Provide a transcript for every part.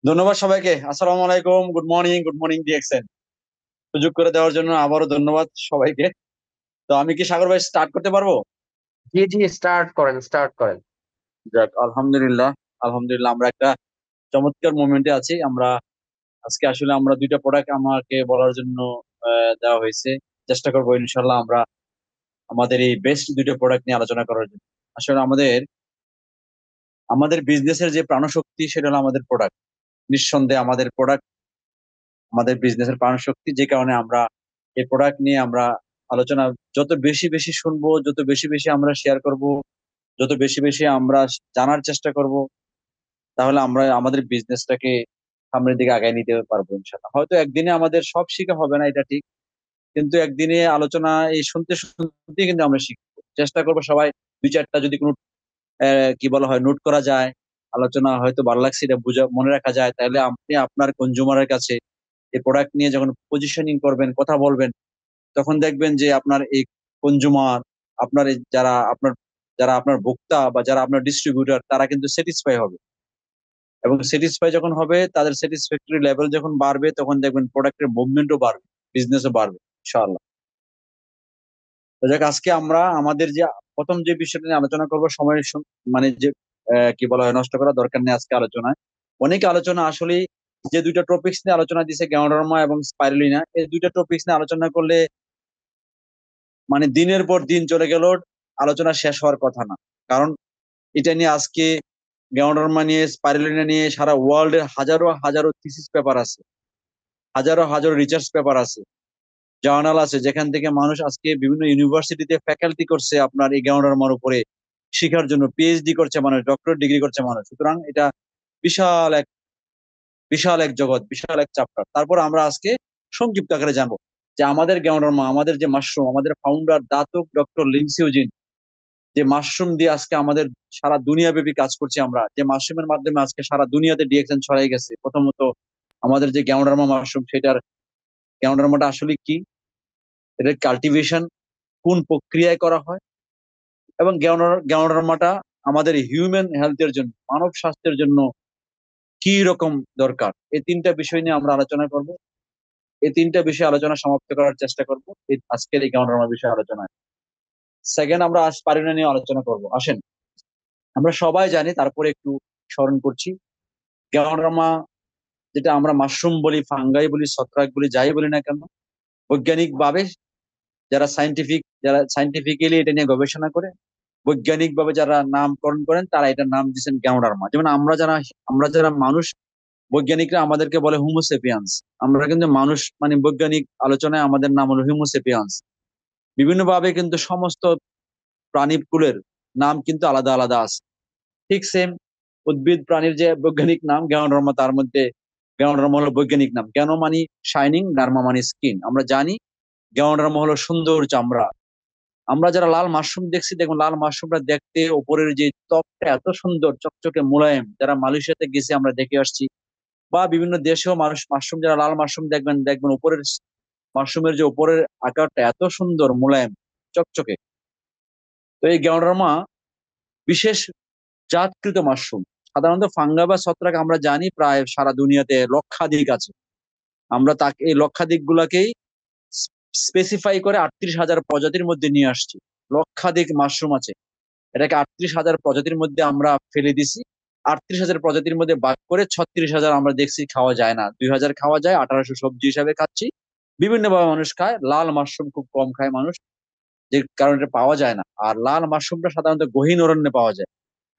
ধন্যবাদ সবাইকে। আসসালামু আলাইকুম, গুড মর্নিং ডিএক্সএন। সুযোগ করে দেওয়ার জন্য আবারও ধন্যবাদ সবাইকে। তো আমি কি সাগর ভাই স্টার্ট করতে পারবো? জি জি, স্টার্ট করেন। যাক, আলহামদুলিল্লাহ। আলহামদুলিল্লাহ, আমরা একটা চমৎকার মোমেন্টে আছি। আজকে আসলে আমরা দুইটা প্রোডাক্ট আমাকে বলার জন্য দেওয়া হয়েছে। চেষ্টা করবো ইনশাল্লাহ আমরা আমাদের এই বেস্ট দুইটা প্রোডাক্ট নিয়ে আলোচনা করার জন্য। আসলে আমাদের আমাদের বিজনেসের যে প্রাণশক্তি সেটা হলো আমাদের প্রোডাক্ট। নিঃসন্দেহে আমাদের প্রোডাক্ট আমাদের বিজনেসের প্রাণশক্তি, যে কারণে আমরা এই প্রোডাক্ট নিয়ে আমরা আলোচনা যত বেশি বেশি শুনবো, যত বেশি বেশি আমরা শেয়ার করব, যত বেশি বেশি আমরা জানার চেষ্টা করব, তাহলে আমরা আমাদের বিজনেসটাকে সামনের দিকে আগায় নিতে পারবো ইনশাল্লাহ। হয়তো একদিনে আমাদের সব শিখা হবে না, এটা ঠিক, কিন্তু একদিনে আলোচনা এই শুনতে শুনতে কিন্তু আমরা শিখবো। চেষ্টা করবো সবাই দুই চারটা যদি কোনো কি বলা হয় নোট করা যায়, আলোচনা হয়তো ভালো লাগছে এটা বুঝা মনে রাখা যায়, তাহলে আপনি আপনার কনজিউমারের কাছে এই প্রোডাক্ট নিয়ে যখন পজিশনিং করবেন, কথা বলবেন, তখন দেখবেন যে আপনার এই কনজুমার, আপনার এই যারা আপনার ভোক্তা বা যারা আপনার ডিস্ট্রিবিউটর, তারা কিন্তু স্যাটিসফাই হবে। এবং স্যাটিসফাই যখন হবে, তাদের স্যাটিসফ্যাক্টরি লেভেল যখন বাড়বে, তখন দেখবেন প্রোডাক্টের মুভমেন্টও বাড়বে, বিজনেসও বাড়বে ইনশাআল্লাহ। তো যাক, আজকে আমরা আমাদের যে প্রথম যে বিষয়টা নিয়ে আলোচনা করবো, মানে যে কি বলা হয়, নষ্ট করা দরকার নেই আজকে আলোচনায়। অনেকে আলোচনা আসলে যে দুইটা টপিক্স নিয়ে আলোচনা দিছে, গ্যানোডার্মা এবং স্পাইরুলিনা, এই দুইটা টপিক্স নিয়ে আলোচনা করলে মানে দিনের পর দিন চলে গেল, আলোচনা শেষ হওয়ার কথা না। কারণ এটা নিয়ে আজকে গ্যানোডার্মা নিয়ে, স্পাইরুলিনা নিয়ে সারা ওয়ার্ল্ডের হাজারো হাজারো থিসিস পেপার আছে, হাজারো হাজারো রিসার্চ পেপার আছে, জার্নাল আছে, যেখান থেকে মানুষ আজকে বিভিন্ন ইউনিভার্সিটিতে ফ্যাকাল্টি করছে আপনার এই গ্যানোডার্মার উপরে শিখার জন্য, পিএইচডি করছে মানুষ, ডক্টরেট ডিগ্রি করছে মানুষ। সুতরাং এটা বিশাল এক বিশাল এক জগৎ, বিশাল এক চ্যাপ্টার। তারপর আমরা আজকে সংক্ষিপ্ত আকারে জানবো যে আমাদের গ্যানোডার্মা, আমাদের যে মাশরুম, আমাদের ফাউন্ডার দাতক ডক্টর লিনসিওজিন, যে মাশরুম দিয়ে আজকে আমাদের সারা দুনিয়া ব্যাপী কাজ করছি, আমরা যে মাশরুমের মাধ্যমে আজকে সারা দুনিয়াতে ডিএক্সএন ছড়াই গেছে। প্রথমত আমাদের যে গ্যানোডার্মা মাশরুম, সেটার গ্যানোডার্মাটা আসলে কি, এটার কাল্টিভেশন কোন প্রক্রিয়ায় করা হয়, এবং গ্যানোডার্মাটা আমাদের হিউম্যান হেলথের জন্য, মানব স্বাস্থ্যের জন্য কি রকম দরকার, এই তিনটা বিষয় নিয়ে আমরা আলোচনা করব। এই তিনটা বিষয় আলোচনা সমাপ্ত করার চেষ্টা করব এই আজকের এই গ্যানোডার্মা বিষয়ে আলোচনায়। সেকেন্ড, আমরা আজ পারিনা নিয়ে আলোচনা করব। আসেন, আমরা সবাই জানি, তারপরে একটু স্মরণ করছি। গ্যানোডার্মা, যেটা আমরা মাশরুম বলি, ফাঙ্গাই বলি, ছত্রাক বলি, যাই বলি না কেন, বৈজ্ঞানিক ভাবে যারা সাইন্টিফিক্যালি এটা নিয়ে গবেষণা করে, বৈজ্ঞানিক ভাবে যারা নামকরণ করেন, তারা এটার নাম দিচ্ছেন গ্যানোডার্মা। যেমন আমরা যারা মানুষ, বৈজ্ঞানিকরা আমাদেরকে বলে হোমোসেপিয়ান্স। আমরা কিন্তু মানুষ, মানে বৈজ্ঞানিক আলোচনায় আমাদের নাম হলো হোমোসেপিয়ান্স। বিভিন্ন ভাবে কিন্তু সমস্ত প্রাণীকুলের নাম কিন্তু আলাদা আলাদা আছে। ঠিক সেম, উদ্ভিদ প্রাণীর যে বৈজ্ঞানিক নাম গ্যানোডার্মা, তার মধ্যে গ্যানোডার্মা হলো বৈজ্ঞানিক নাম। গ্যানো মানি শাইনিং, ডার্মা মানি স্কিন। আমরা জানি গ্যানোডার্মা হলো সুন্দর চামড়া। আমরা যারা লাল মাশরুম দেখছি, দেখুন লাল মাশরুমটা দেখতে, উপরের যে ত্বকটা এত সুন্দর চকচকে মোলায়েম। যারা মালয়েশিয়াতে গেছে আমরা দেখে আসছি, বা বিভিন্ন দেশেও মানুষ মাশরুম, যারা লাল মাশরুম দেখবেন, দেখবেন উপরের মাশরুমের যে উপরের আকারটা এত সুন্দর মোলায়েম চকচকে। তো এই গ্যানোডার্মা বিশেষ জাতকৃত মাশরুম। সাধারণত ফাঙ্গা বা ছত্রাক আমরা জানি প্রায় সারা দুনিয়াতে লক্ষাধিক আছে। আমরা তাকে এই লক্ষাধিক গুলাকেই স্পেসিফাই করে 38,000 প্রজাতির মধ্যে নিয়ে আসছি। লক্ষাধিক মাশরুম আছে, এটাকে 38,000 প্রজাতির মধ্যে আমরা ফেলে দিছি। 38,000 প্রজাতির মধ্যে ভাগ করে 36,000 আমরা দেখছি খাওয়া যায় না, 2,000 খাওয়া যায়, 1800 সবজি হিসাবে খাচ্ছি। বিভিন্ন ভাবে মানুষ খায়, লাল মাশরুম খুব কম খায় মানুষ, যে কারণে এটা পাওয়া যায় না। আর লাল মাশরুমটা সাধারণত গহীন অরণ্যে পাওয়া যায়।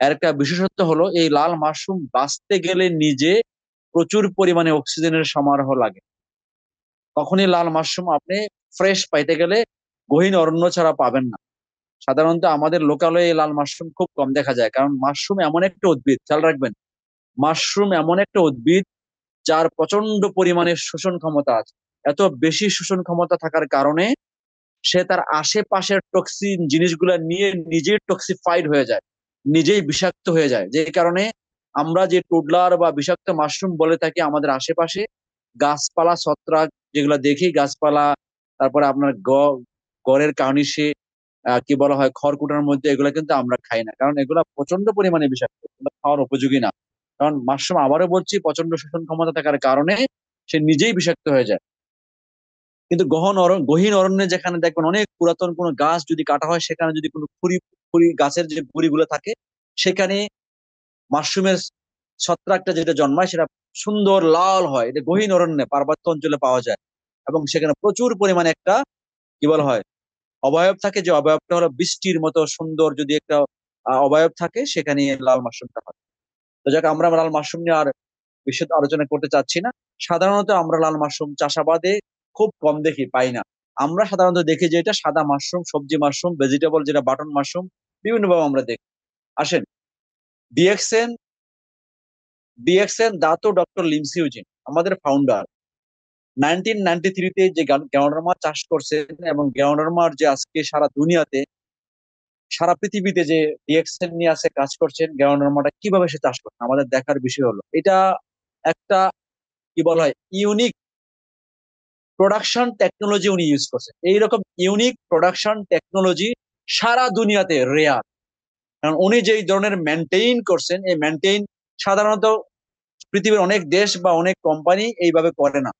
এর একটা বিশেষত্ব হলো, এই লাল মাশরুম বাঁচতে গেলে নিজে প্রচুর পরিমাণে অক্সিজেনের সমারোহ লাগে। কখনই লাল মাশরুম আপনি ফ্রেশ পাইতে গেলে গহীন অরণ্য ছাড়া পাবেন না। সাধারণত আমাদের লোকালয়ে এই লাল মাশরুম খুব কম দেখা যায়, কারণ মাশরুম এমন একটা উদ্ভিদ, খেয়াল রাখবেন, মাশরুম এমন একটা উদ্ভিদ যার প্রচন্ড পরিমাণে শোষণ ক্ষমতা আছে। এত বেশি শোষণ ক্ষমতা থাকার কারণে সে তার আশেপাশের টক্সিন জিনিসগুলা নিয়ে নিজেই টক্সিফাইড হয়ে যায়, নিজেই বিষাক্ত হয়ে যায়। যে কারণে আমরা যে টুডলার বা বিষাক্ত মাশরুম বলে থাকি, আমাদের আশেপাশে গাছপালা ছত্রাক যেগুলা দেখি, গাছপালা, তারপরে আপনার গড়ের কার্নিশে, কি বলা হয়, খড়কুটার মধ্যে, এগুলা কিন্তু আমরা খাই না, কারণ এগুলা প্রচন্ড পরিমাণে বিষাক্ত, এগুলো খাওয়ার উপযোগী না। কারণ মাশরুম, আবারও বলছি, প্রচন্ড শোষণ ক্ষমতা থাকার কারণে সে নিজেই বিষাক্ত হয়ে যায়। কিন্তু গহীন অরণ্যে যেখানে দেখবেন অনেক পুরাতন কোনো গাছ যদি কাটা হয়, সেখানে যদি কোনো ফুরি ফুরি গাছের যে গুড়িগুলো থাকে, সেখানে মাশরুমের ছত্রাকটা যেটা জন্মায় সেটা সুন্দর লাল হয়। এটা গহীন অরণ্যে পার্বত্য অঞ্চলে পাওয়া যায়, এবং সেখানে প্রচুর পরিমাণে একটা কি বলা হয় অবয়ব থাকে, যে অবয়বটা হলো বৃষ্টির মতো সুন্দর। যদি একটা অবয়ব থাকে, সেখানে লাল মাশরুমটা হয়। তো যাক, আমরা লাল মাশরুম নিয়ে আর বিশদ আলোচনা করতে চাচ্ছি না। সাধারণত আমরা লাল মাশরুম চাষাবাদে খুব কম দেখি, পাই না। আমরা সাধারণত দেখি যে এটা সাদা মাশরুম, সবজি মাশরুম, ভেজিটেবল যেটা বাটন মাশরুম, বিভিন্নভাবে আমরা দেখি। আসেন, ডিএক্সএন ডিএক্সএন দাতো ডক্টর লিমসিউজিন আমাদের ফাউন্ডার 1993-তে যে গ্যানোডার্মা চাষ করছেন, এবং গ্যানোডার্মার যে আজকে সারা দুনিয়াতে, সারা পৃথিবীতে যে ডিএক্সএন নিয়ে আছে কাজ করছেন, গ্যানোডার্মাটা কিভাবে সে চাষ করছেন আমাদের দেখার বিষয় হলো। এটা একটা কি বলা হয় ইউনিক প্রোডাকশন টেকনোলজি উনি ইউজ করছেন। এইরকম ইউনিক প্রোডাকশন টেকনোলজি সারা দুনিয়াতে রেয়ার। কারণ উনি যেই ধরনের মেনটেইন করছেন, এই মেনটেইন সাধারণত পৃথিবীর অনেক দেশ বা অনেক কোম্পানি এইভাবে করে না।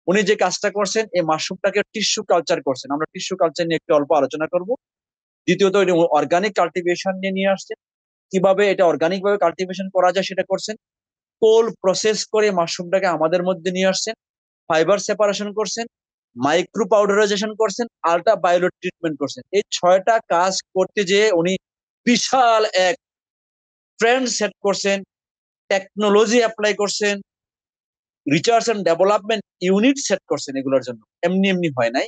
উনি যে কাজটা করছেন, এই মাশরুমটাকে টিস্যু কালচার করছেন। আমরা টিস্যু কালচার নিয়ে একটু অল্প আলোচনা করব। দ্বিতীয়ত, এটা অর্গানিক কাল্টিভেশন নিয়ে নিয়ে আসছেন। কিভাবে এটা অর্গানিক ভাবে কাল্টিভেশন করা যায় সেটা করছেন। কোল্ড প্রসেস করে মাশরুমটাকে আমাদের মধ্যে নিয়ে আসছেন। ফাইবার সেপারেশন করছেন, মাইক্রো পাউডারাইজেশন করছেন, আলট্রা বায়োলেট ট্রিটমেন্ট করছেন। এই 6টা কাজ করতে যেয়ে উনি বিশাল এক ট্রেন্ড সেট করছেন, টেকনোলজি অ্যাপ্লাই করছেন, research and development unit set করছেন। এগুলোর জন্য এমনি এমনি হয় নাই,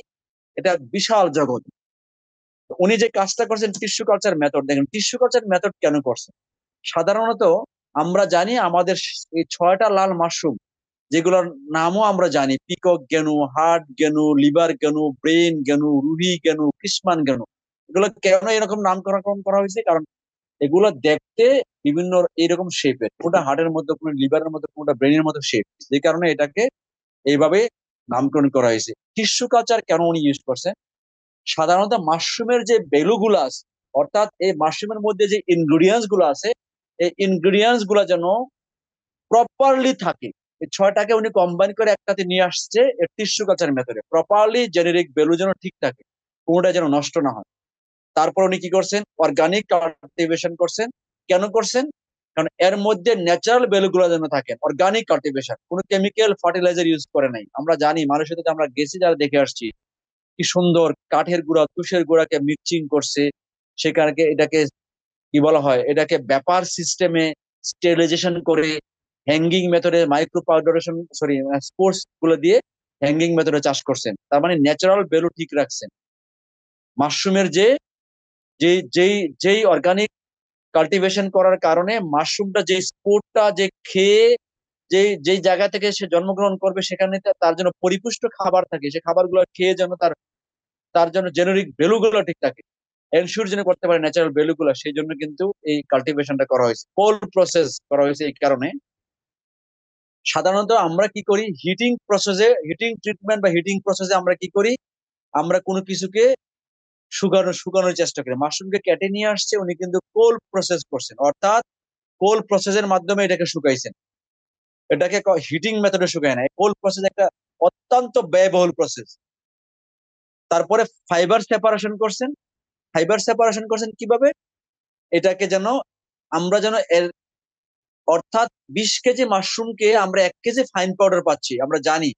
এটা বিশাল জগৎ। উনি যে কাজটা করছেন টিস্যু কালচার মেথড, দেখেন টিস্যু কালচার মেথড কেন করছেন। সাধারণত আমরা জানি আমাদের এই 6টা লাল মাশরুম, যেগুলোর নামও আমরা জানি, পিকক গেনু, হার্ট গেনু, লিভার গেনু, ব্রেন গেনু, রুহি গেনু, কিসমান গেনু। এগুলো কেন এরকম নামকরণ করা হয়েছে? কারণ এগুলো দেখতে বিভিন্ন এইরকম শেপের, কোনটা হার্টের মধ্যে, কোনো লিভারের মধ্যে, কোনটা ব্রেনের মধ্যে শেপ, যে কারণে এটাকে এইভাবে নামকরণ করা হয়েছে। টিস্যু কালচার কেন উনি ইউজ করছেন? সাধারণত মাশরুমের যে ভ্যালু গুলো আছে, অর্থাৎ এই মাশরুমের মধ্যে যে ইনগ্রিডিয়েন্টস গুলো আছে, এই ইনগ্রিডিয়েন্টস গুলো যেন প্রপারলি থাকে। এই 6টাকে উনি কম্বাইন করে একটাতে নিয়ে আসছে টিস্যু কালচার মেথডে। প্রপারলি জেনেরিক ভ্যালু যেন ঠিক থাকে, কোনোটা যেন নষ্ট না হয়। তারপর উনি কি করছেন? অর্গানিক কাল্টিভেশন করছেন। কেন করছেন? কারণ এর মধ্যে ন্যাচারাল ভ্যালু গুলো যেন থাকে। অর্গানিক কাল্টিভেশন, কোনো কেমিক্যাল ফার্টিলাইজার ইউজ করে নাই। আমরা জানি, মানুষের সাথে আমরা গেছি, যারা দেখে আসছি, কি সুন্দর কাঠের গুঁড়া, তুষের গুঁড়াকে মিক্সিং করছে। সেখানে এটাকে কি বলা হয়, এটাকে ব্যাপার সিস্টেমে স্টেরিলাইজেশন করে হ্যাঙ্গিং মেথডে মাইক্রো পাউডারেশন, সরি, স্পোর্টস গুলো দিয়ে হ্যাঙ্গিং মেথডে চাষ করছেন। তার মানে ন্যাচারাল ভ্যালু ঠিক রাখছেন। মাশরুমের যে যেই যেই যেই অর্গানিক কাল্টিভেশন করার কারণে মাশরুমটা যে স্পোর্টটা যে খেয়ে যেই যেই জায়গা থেকে সে জন্মগ্রহণ করবে, সেখানে তার জন্য পরিপুষ্ট খাবার থাকে, সে খাবারগুলো খেয়ে যেন তার তার জন্য জেনেরিক ভ্যালু গুলো ঠিক থাকে, এনশিওর যেন করতে পারে ন্যাচারাল ভ্যালু গুলো, সেই জন্য কিন্তু এই কাল্টিভেশনটা করা হয়েছে, কোল্ড প্রসেস করা হয়েছে। এই কারণে সাধারণত আমরা কি করি, হিটিং ট্রিটমেন্ট বা হিটিং প্রসেসে আমরা কি করি, আমরা কোনো কিছুকে শুকানোর চেষ্টা করি। মাশরুমকে কেটে নিয়ে আসছে, উনি কিন্তু কোল্ড প্রসেস করছেন, অর্থাৎ কোল্ড প্রসেসের মাধ্যমে এটাকে শুকাইছেন। এটাকে হিটিং মেথডে শুকায় না। কোল্ড প্রসেস একটা অত্যন্ত ব্যয়বহুল প্রসেস। তারপরে ফাইবার সেপারেশন করছেন। ফাইবার সেপারেশন করছেন কিভাবে? এটাকে যেন আমরা যেন এর, অর্থাৎ 20 কেজি মাশরুমকে আমরা 1 কেজি ফাইন পাউডার পাচ্ছি। আমরা জানি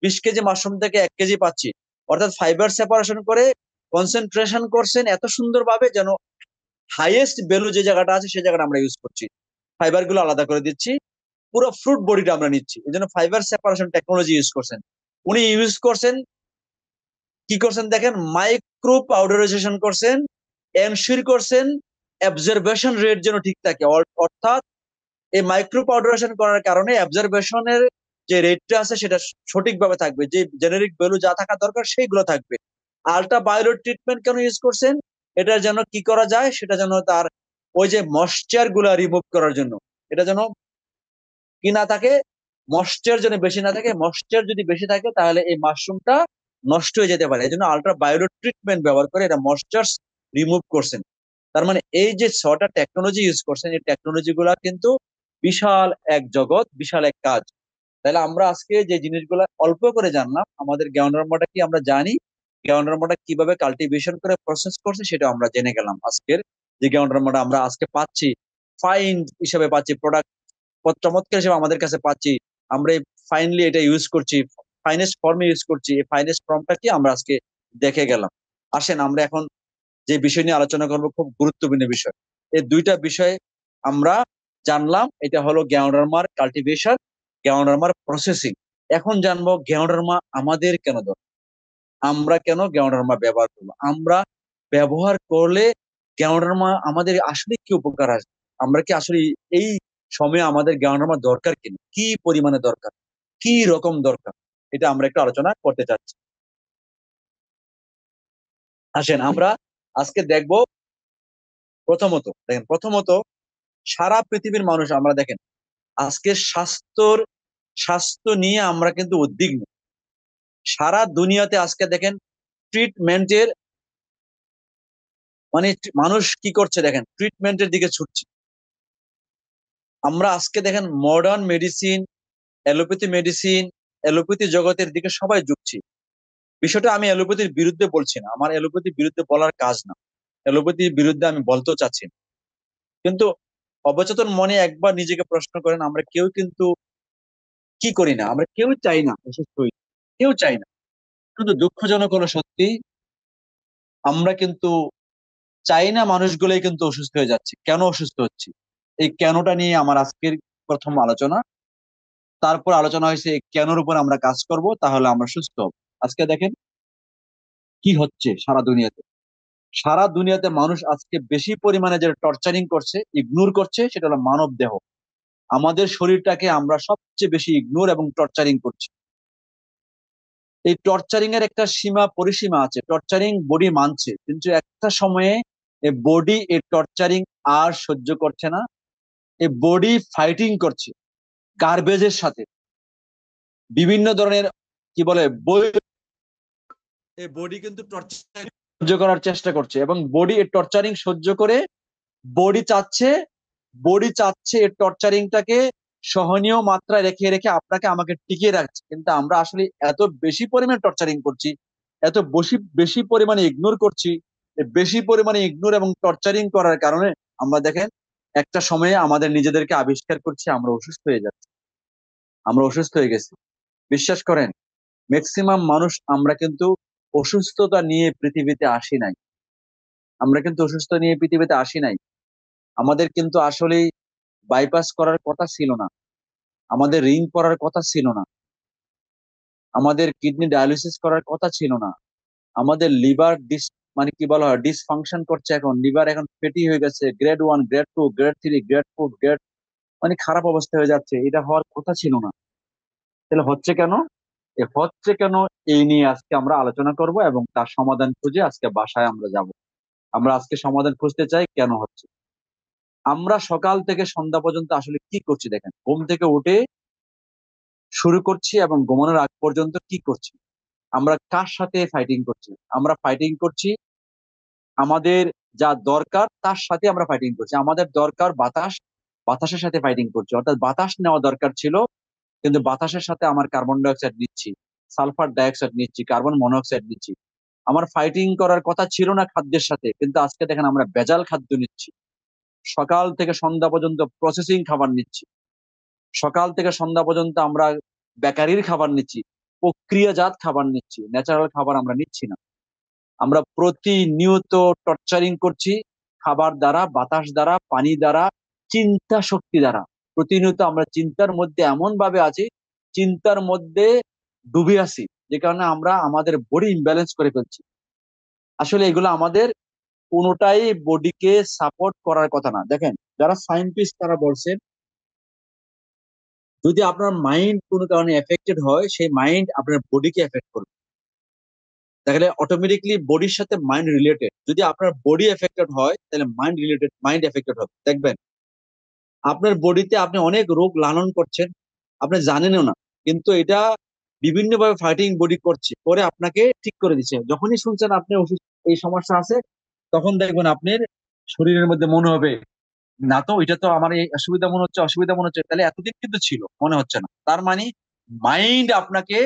20 কেজি মাশরুম থেকে 1 কেজি পাচ্ছি, অর্থাৎ ফাইবার সেপারেশন করে কনসেন্ট্রেশন করছেন এত সুন্দরভাবে, যেন হাইয়েস্ট ভ্যালু যে জায়গাটা আছে সেই জায়গাটা আমরা ইউজ করছি, ফাইবার গুলো আলাদা করে দিচ্ছি, পুরো ফ্রুট বডিটা আমরা নিচ্ছি। এই জন্য ফাইবার সেপারেশন টেকনোলজি ইউজ করছেন। উনি ইউজ করছেন, কি করছেন দেখেন, মাইক্রো পাউডারাইজেশন করছেন, এনশিওর করছেন অবজারভেশন রেট যেন ঠিক থাকে। অর্থাৎ এই মাইক্রো পাউডারেশন করার কারণে অবজারভেশনের যে রেটটা আছে সেটা সঠিকভাবে থাকবে, যে জেনেরিক ভ্যালু যা থাকা দরকার সেইগুলো থাকবে। আলট্রা বায়োলেট ট্রিটমেন্ট কেন ইউজ করছেন? এটা যেন কি করা যায়, সেটা যেন তার ওই যে ময়েশ্চার গুলা রিমুভ করার জন্য, এটা যেন কি না থাকে, ময়েশ্চার যেন বেশি না থাকে। ময়েশ্চার যদি বেশি থাকে তাহলে এই মাশরুমটা নষ্ট হয়ে যেতে পারে। এই জন্য আলট্রা বায়োলেট ট্রিটমেন্ট ব্যবহার করে এটা ময়েশ্চার রিমুভ করছেন। তার মানে এই যে 6টা টেকনোলজি ইউজ করছেন, এই টেকনোলজি গুলা কিন্তু বিশাল এক জগৎ, বিশাল এক কাজ। তাহলে আমরা আজকে যে জিনিসগুলো অল্প করে জানলাম, আমাদের গ্রাউন্ডারমাটা কি আমরা জানি, গ্রাউন্ডারমাটা কিভাবে কাল্টিভেশন করে প্রসেস করছে সেটা আমরা জেনে গেলাম। আজকের যে গ্রাউন্ডারমাটা আমরা আজকে পাচ্ছি, ফাইন হিসেবে পাচ্ছি, প্রোডাক্ট চমৎকার হিসেবে আমাদের কাছে পাচ্ছি, আমরা ফাইনলি এটা ইউজ করছি, ফাইনেস্ট ফর্মে ইউজ করছি। এই ফাইনেস্ট ফর্মটা কি আমরা আজকে দেখে গেলাম। আসেন আমরা এখন যে বিষয় নিয়ে আলোচনা করবো, খুব গুরুত্বপূর্ণ বিষয়। এই দুইটা বিষয় আমরা জানলাম, এটা হলো গ্রাউন্ডারমার কাল্টিভেশন, গ্রাউন্ডারমার প্রসেসিং। এখন জানবো গ্রাউন্ডারমা আমাদের কেন দরকার, আমরা কেন গ্রাউন্ডারমা ব্যবহার করবো, আমরা ব্যবহার করলে গ্রাউন্ডারমা আমাদের আসলে কি উপকার আসবে, আমরা কি আসলে এই সময়ে আমাদের গ্রাউন্ডারমা দরকার কিনা, কি পরিমাণে দরকার, কি রকম দরকার, এটা আমরা একটু আলোচনা করতে চাচ্ছি। আসেন আমরা আজকে দেখবো। প্রথমত সারা পৃথিবীর মানুষ, আমরা দেখেন আজকে স্বাস্থ্য নিয়ে আমরা কিন্তু উদ্বিগ্ন। সারা দুনিয়াতে আজকে দেখেন ট্রিটমেন্টের, মানে মানুষ কি করছে দেখেন, ট্রিটমেন্টের দিকে ছুটছে। আমরা আজকে দেখেন মডার্ন মেডিসিন, মেডিসিন, অ্যালোপ্যাথি জগতের দিকে সবাই ঝুঁকছি। বিষয়টা আমি অ্যালোপ্যাথির বিরুদ্ধে বলছি না, আমার অ্যালোপ্যাথির বিরুদ্ধে বলার কাজ না, অ্যালোপ্যাথির বিরুদ্ধে আমি বলতেও চাচ্ছি না। কিন্তু অবচেতন মনে একবার নিজেকে প্রশ্ন করেন, আমরা কেউ কিন্তু কি করি না, আমরা কেউ চাই না অসুস্থ হই, কেউ চাই না। কিন্তু দুঃখজনক হলো সত্যি, আমরা কিন্তু চাই না মানুষগুলোই কিন্তু অসুস্থ হয়ে যাচ্ছে। কেন অসুস্থ হচ্ছে, এই কেনটা নিয়ে আমার আজকের প্রথম আলোচনা। তারপর আলোচনা হয়েছে এই কেনর উপর আমরা কাজ করব, তাহলে আমরা সুস্থ হব। আজকে দেখেন কি হচ্ছে সারা দুনিয়াতে। সারা দুনিয়াতে মানুষ আজকে বেশি পরিমাণে যে টর্চারিং করছে, ইগনোর করছে, সেটা হলো মানব দেহ। আমাদের শরীরটাকে আমরা সবচেয়ে বেশি ইগনোর এবং টর্চারিং করছি। এই টর্চারিং এর একটা সীমা পরিসীমা আছে, টর্চারিং বডি মানছে, কিন্তু একটা সময়ে এই বডি এই টর্চারিং আর সহ্য করছে না, এই বডি ফাইটিং করছে গার্বেজের সাথে, বিভিন্ন ধরনের কি বলে বই, এই বডি কিন্তু টর্চারিং সহ্য করার চেষ্টা করছে, এবং বডি এই টর্চারিং সহ্য করে বডি চাচ্ছে বডি চাচ্ছে এই টর্চারিংটাকে সহনীয় মাত্রায় রেখে রেখে আপনাকে আমাকে টিকিয়ে রাখছে। কিন্তু আমরা আসলে এত বেশি পরিমাণে টর্চারিং করছি, এত বেশি বেশি পরিমাণে ইগনোর করছি। এই বেশি পরিমাণে ইগনোর এবং টর্চারিং করার কারণে আমরা দেখেন একটা সময়ে আমাদের নিজেদেরকে আবিষ্কার করছি আমরা অসুস্থ হয়ে যাচ্ছি, আমরা অসুস্থ হয়ে গেছি। বিশ্বাস করেন, ম্যাক্সিমাম মানুষ আমরা কিন্তু অসুস্থতা নিয়ে পৃথিবীতে আসি নাই, আমরা কিন্তু অসুস্থ নিয়ে পৃথিবীতে আসি নাই। আমাদের কিন্তু আসলে বাইপাস করার কথা ছিল না, আমাদের রিং করার কথা ছিল না, আমাদের কিডনি ডায়ালিসিস করার কথা ছিল না, আমাদের লিভার মানে কি বলা হয় ডিসফাংশন করছে, এখন লিভার এখন ফেটি হয়ে গেছে, গ্রেড 1, গ্রেড 2, গ্রেড 3, গ্রেড 4, মানে খারাপ অবস্থা হয়ে যাচ্ছে, এটা হওয়ার কথা ছিল না। তাহলে হচ্ছে কেন, হচ্ছে কেন, এই নিয়ে আজকে আমরা আলোচনা করব এবং তার সমাধান খুঁজে আজকে বাসায় আমরা যাব। আমরা আজকে সমাধান খুঁজতে চাই কেন হচ্ছে। আমরা সকাল থেকে সন্ধ্যা পর্যন্ত আসলে কি করছি দেখেন, ঘুম থেকে উঠে শুরু করছি এবং ঘুমানোর আগ পর্যন্ত কি করছি, আমরা কার সাথে ফাইটিং করছি, আমরা ফাইটিং করছি আমাদের যা দরকার তার সাথে আমরা ফাইটিং করছি। আমাদের দরকার বাতাস, বাতাসের সাথে ফাইটিং করছি, অর্থাৎ বাতাস নেওয়া দরকার ছিল, কিন্তু বাতাসের সাথে আমার কার্বন ডাইঅক্সাইড নিচ্ছি, সালফার ডাইঅক্সাইড নিচ্ছি, কার্বন মনোঅক্সাইড নিচ্ছি। আমার ফাইটিং করার কথা ছিল না খাদ্যের সাথে, কিন্তু আজকে দেখেন আমরা ভেজাল খাদ্য নিচ্ছি, সকাল থেকে সন্ধ্যা পর্যন্ত প্রসেসিং খাবার নিচ্ছি, সকাল থেকে সন্ধ্যা পর্যন্ত আমরা বেকারির খাবার নিচ্ছি, প্রক্রিয়াজাত খাবার নিচ্ছি, ন্যাচারাল খাবার আমরা নিচ্ছি না। আমরা প্রতিনিয়ত টর্চারিং করছি খাবার দ্বারা, বাতাস দ্বারা, পানি দ্বারা, চিন্তা শক্তি দ্বারা। প্রতিনিয়ত আমরা চিন্তার মধ্যে এমন ভাবে আছি, চিন্তার মধ্যে ডুবে আছি, যে কারণে আমরা আমাদের বডি ইমব্যালেন্স করে ফেলছি। আসলে এগুলো আমাদের কোনোটাই বডিকে সাপোর্ট করার কথা না। দেখেন যারা সায়েন্টিস্ট তারা বলছেন, যদি আপনার মাইন্ড কোনো কারণে এফেক্টেড হয়, সেই মাইন্ড আপনার বডিকে এফেক্ট করবে। তাহলে অটোমেটিকলি বডির সাথে মাইন্ড রিলেটেড, যদি আপনার বডি এফেক্টেড হয় তাহলে মাইন্ড এফেক্টেড হবে। দেখবেন আপনার বডিতে আপনি অনেক রোগ লালন করছেন, আপনি জানেনও না, কিন্তু এটা বিভিন্ন ভাবে ফাইটিং বডি করছে, করে আপনাকে ঠিক করে দিচ্ছে। যখনই শুনছেন আপনি অসুস্থ, এই সমস্যা আছে, তখন দেখবেন আপনার শরীরের মধ্যে মনে হবে না তো, এটা তো আমার এই অসুবিধা মনে হচ্ছে, অসুবিধা মনে হচ্ছে, তাহলে এতদিন কিন্তু ছিল, মনে হচ্ছে না, তার মানে মাইন্ড আপনাকে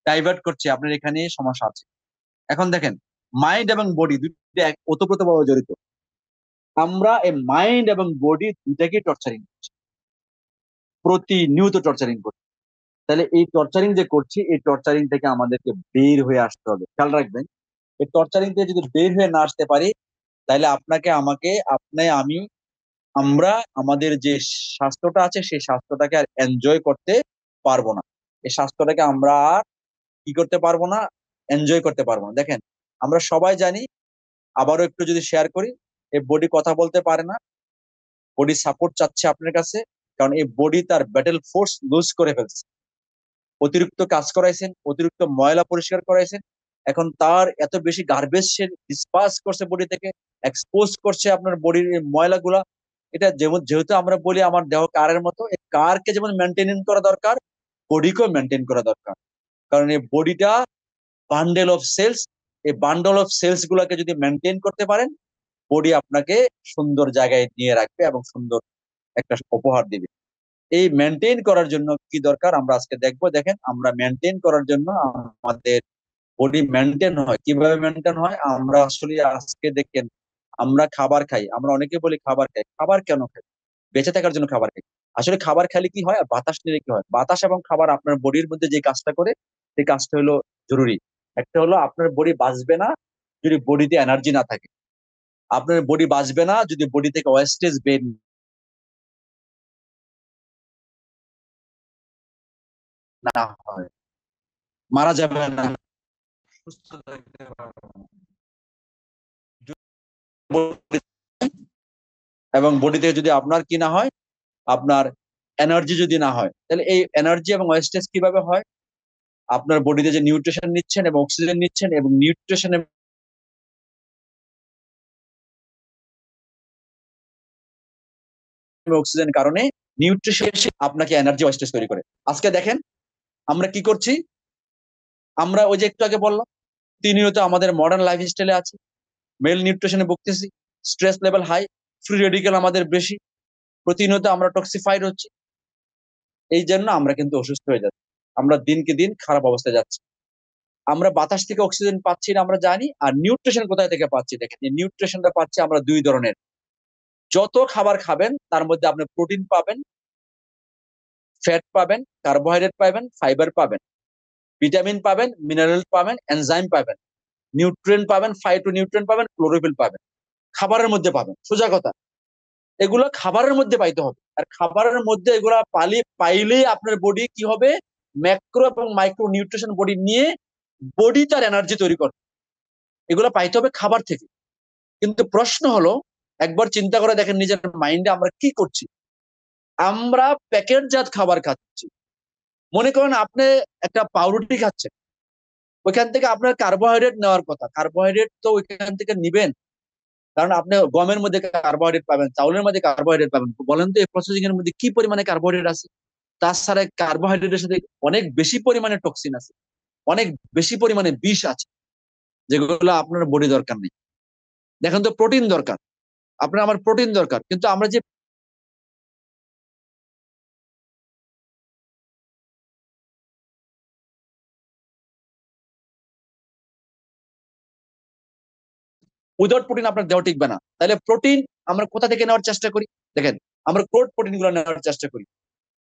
ডাইভার্ট করছে, আপনার এখানে সমস্যা আছে। এখন দেখেন, মাইন্ড এবং বডি দুটো ওতপ্রোতভাবে জড়িত। আমরা এই মাইন্ড এবং বডি দুটাকে টর্চারিং করছি, প্রতিনিয়ত টর্চারিং করছি। তাহলে এই টর্চারিং যে করছি, এই টর্চারিং থেকে আমাদেরকে বের হয়ে আসতে হবে, খেয়াল রাখবেন। এই টর্চারিং থেকে যদি বের হয়ে না আসতে পারি, তাহলে আপনাকে, আমাকে, আপনি, আমি, আমরা আমাদের যে স্বাস্থ্যটা আছে সেই স্বাস্থ্যটাকে আর এনজয় করতে পারবো না। এই স্বাস্থ্যটাকে আমরা আর কি করতে পারবো না, এনজয় করতে পারবো না। দেখেন, আমরা সবাই জানি, আবারও একটু যদি শেয়ার করি, এই বডি কথা বলতে পারে না, বডি সাপোর্ট চাচ্ছে আপনার কাছে, কারণ এই বডি তার ব্যাটেল ফোর্স লুজ করে ফেলছে। অতিরিক্ত কাজ করাইছেন, অতিরিক্ত ময়লা পরিষ্কার করাইছেন, এখন তার এত বেশি গার্বেজ সে ডিসপাস করছে বডি থেকে, এক্সপোজ করছে আপনার বডির ময়লাগুলা। এটা যেমন, যেহেতু আমরা বলি আমার দেহ কারের মতো, এই কারকে যেমন মেনটেন করা দরকার, বডিকেও মেনটেন করা দরকার। কারণ এই বডিটা বান্ডেল অফ সেলস, এই বান্ডেল অফ সেলস গুলাকে যদি মেনটেন করতে পারেন, বডি আপনাকে সুন্দর জায়গায় নিয়ে রাখবে এবং সুন্দর একটা উপহার দিবে। এই মেনটেন করার জন্য কি দরকার আমরা আজকে দেখবো। দেখেন, আমরা মেনটেন করার জন্য আমাদের বডি মেনটেন হয় কিভাবে, মেনটেন হয় আমরা আসলে আজকে দেখেন, আমরা খাবার খাই, আমরা অনেকে বলি খাবার খাই, খাবার কেন খাই? বেঁচে থাকার জন্য খাবার খাই। আসলে খাবার খেলে কি হয়, আর বাতাস নিলে কি হয়, বাতাস এবং খাবার আপনার বডির মধ্যে যে কাজটা করে, সেই কাজটা হলো জরুরি। একটা হলো আপনার বডি বাঁচবে না যদি বডিতে এনার্জি না থাকে, আপনার বডি বাঁচবে না যদি বডি থেকে ওয়েস্টেজ বের না হয়, মারা যাবে না, সুস্থ থাকতে পারবে না। এবং বডি থেকে যদি আপনার কি না হয়, আপনার এনার্জি যদি না হয়, তাহলে এই এনার্জি এবং ওয়েস্টেজ কিভাবে হয়? আপনার বডিতে যে নিউট্রিশন নিচ্ছেন এবং অক্সিজেন নিচ্ছেন, এবং নিউট্রিশন এবং অক্সিজেন কারণে নিউট্রিশন আপনাকে এনার্জি ওয়েস্টেজ তৈরি করে। আজকে দেখেন আমরা কি করছি, আমরা ওই যে একটু আগে বললাম, প্রতিনিয়ত আমাদের মডার্ন লাইফ স্টাইলে আছে, মেল নিউট্রিশনে ভুগতেছি, stress level high, free radical আমাদের বেশি, প্রতিনিয়ত আমরা টক্সিফাইড হচ্ছি। এই জন্য আমরা কিন্তু অসুস্থ হয়ে যাচ্ছি, আমরা দিনকে দিন খারাপ অবস্থায় যাচ্ছি। আমরা বাতাস থেকে অক্সিজেন পাচ্ছি না আমরা জানি, আর নিউট্রিশন কোথায় থেকে পাচ্ছি? দেখেন, এই নিউট্রিশনটা পাচ্ছি আমরা দুই ধরনের। যত খাবার খাবেন তার মধ্যে আপনি প্রোটিন পাবেন, ফ্যাট পাবেন, কার্বোহাইড্রেট পাবেন, ফাইবার পাবেন, ভিটামিন পাবেন, মিনারেল পাবেন, এনজাইম পাবেন, নিউট্রিয়েন্ট পাবেন, ফাইটো নিউট্রিয়েন্ট পাবেন, ক্লোরোফিল পাবেন, খাবারের মধ্যে পাবেন। সোজা কথা, এগুলো খাবারের মধ্যে পাইতে হবে। আর খাবারের মধ্যে এগুলা পাইলেই আপনার বডি কি হবে, ম্যাক্রো এবং মাইক্রো নিউট্রিশন বডি নিয়ে বডি তার এনার্জি তৈরি করবে। এগুলো পাইতে হবে খাবার থেকে। কিন্তু প্রশ্ন হলো, একবার চিন্তা করে দেখেন নিজের মাইন্ডে আমরা কি করছি। আমরা প্যাকেটজাত খাবার খাচ্ছি। মনে করেন আপনি একটা পাউরুটি খাচ্ছেন, ওইখান থেকে আপনার কার্বোহাইড্রেট নেওয়ার কথা, কার্বোহাইড্রেট তো ওইখান থেকে নিবেন, কারণ আপনি গমের মধ্যে কার্বোহাইড্রেট পাবেন, চাউলের মধ্যে কার্বোহাইড্রেট পাবেন। বলেন তো এই প্রসেসিং এর মধ্যে কি পরিমাণে কার্বোহাইড্রেট আছে? তাছাড়া কার্বোহাইড্রেটের সাথে অনেক বেশি পরিমাণে টক্সিন আছে, অনেক বেশি পরিমাণে বিষ আছে, যেগুলো আপনার বডি দরকার নেই। দেখেন তো, প্রোটিন দরকার, আপনার আমার প্রোটিন দরকার, কিন্তু আমরা যে উইদাউট প্রোটিন আপনার দেহ টিকবে না। তাহলে প্রোটিন আমরা কোথা থেকে নেওয়ার চেষ্টা করি? দেখেন, আমরা কোড প্রোটিন গুলো নেওয়ার চেষ্টা করি।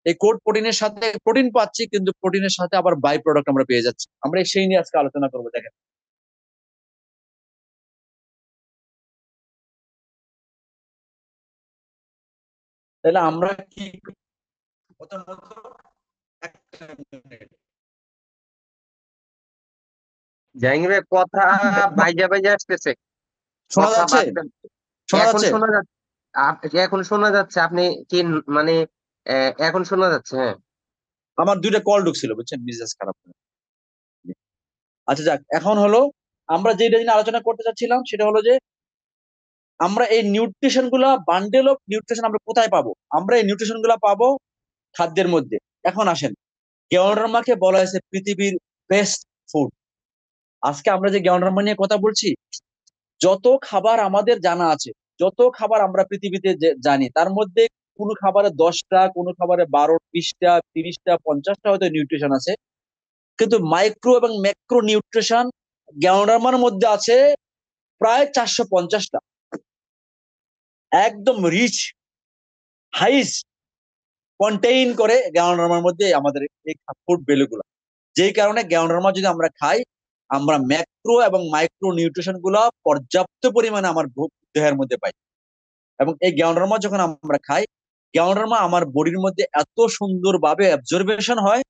এই কোড প্রোটিনের সাথে প্রোটিন পাচ্ছি, কিন্তু প্রোটিনের সাথে আবার বাই প্রোডাক্ট আমরা পেয়ে যাচ্ছি। আমরা সেই নিয়ে আজকে আলোচনা করবো। দেখেন, তাহলে আমরা কি প্রথমত একটা minute। জাহাঙ্গীর ভাই, কথা বাইজা বাইজা আসতেছে। শোনা কথা যাচ্ছে? বাড়তে, শোনা এখন যাচ্ছে? শোনা যাচ্ছে। এখন শোনা যাচ্ছে। আপনি কি মানে এখন শোনা যাচ্ছে, হ্যাঁ। আমার দুইটা কল ঢুকছিল, বুঝছেন, বিজনেস খারাপ করে। আচ্ছা যাক, এখন হলো আমরা যেটা নিয়ে আলোচনা করতে চাচ্ছিলাম, সেটা হলো যে আমরা এই নিউট্রিশন গুলা, বান্ডেল অফ নিউট্রিশন আমরা কোথায় পাবো? আমরা এই নিউট্রিশন গুলা পাবো খাদ্যের মধ্যে। এখন আসেন, গেওয়ারমাকে বলা হয়েছে পৃথিবীর বেস্ট ফুড। আজকে আমরা যে গেওয়ারমা নিয়ে কথা বলছি, যত খাবার আমাদের জানা আছে, যত খাবার আমরা পৃথিবীতে জানি তার মধ্যে কোনো খাবারে 10টা, কোনো খাবারে 12, 20টা, 30টা, 50টা হয়তো নিউট্রিশন আছে, কিন্তু মাইক্রো এবং ম্যাক্রো নিউট্রিশন গ্যানোডার্মার মধ্যে আছে প্রায় 450টা। একদম রিচ, হাইস্ট কন্টেইন করে গ্যানোডার্মার মধ্যে আমাদের এই ফুড ভ্যালু গুলা। যেই কারণে গ্যানোডার্মা যদি আমরা খাই, আমরা ম্যাক্রো এবং মাইক্রো নিউট্রিশন গুলা পর্যাপ্ত পরিমাণে আমার দেহের মধ্যে পাই। এবং এই গ্যানোডার্মা যখন আমরা খাই, গ্যানোডার্মা আমার বডির মধ্যে এত সুন্দরভাবে অ্যাবজর্বেশন হয়,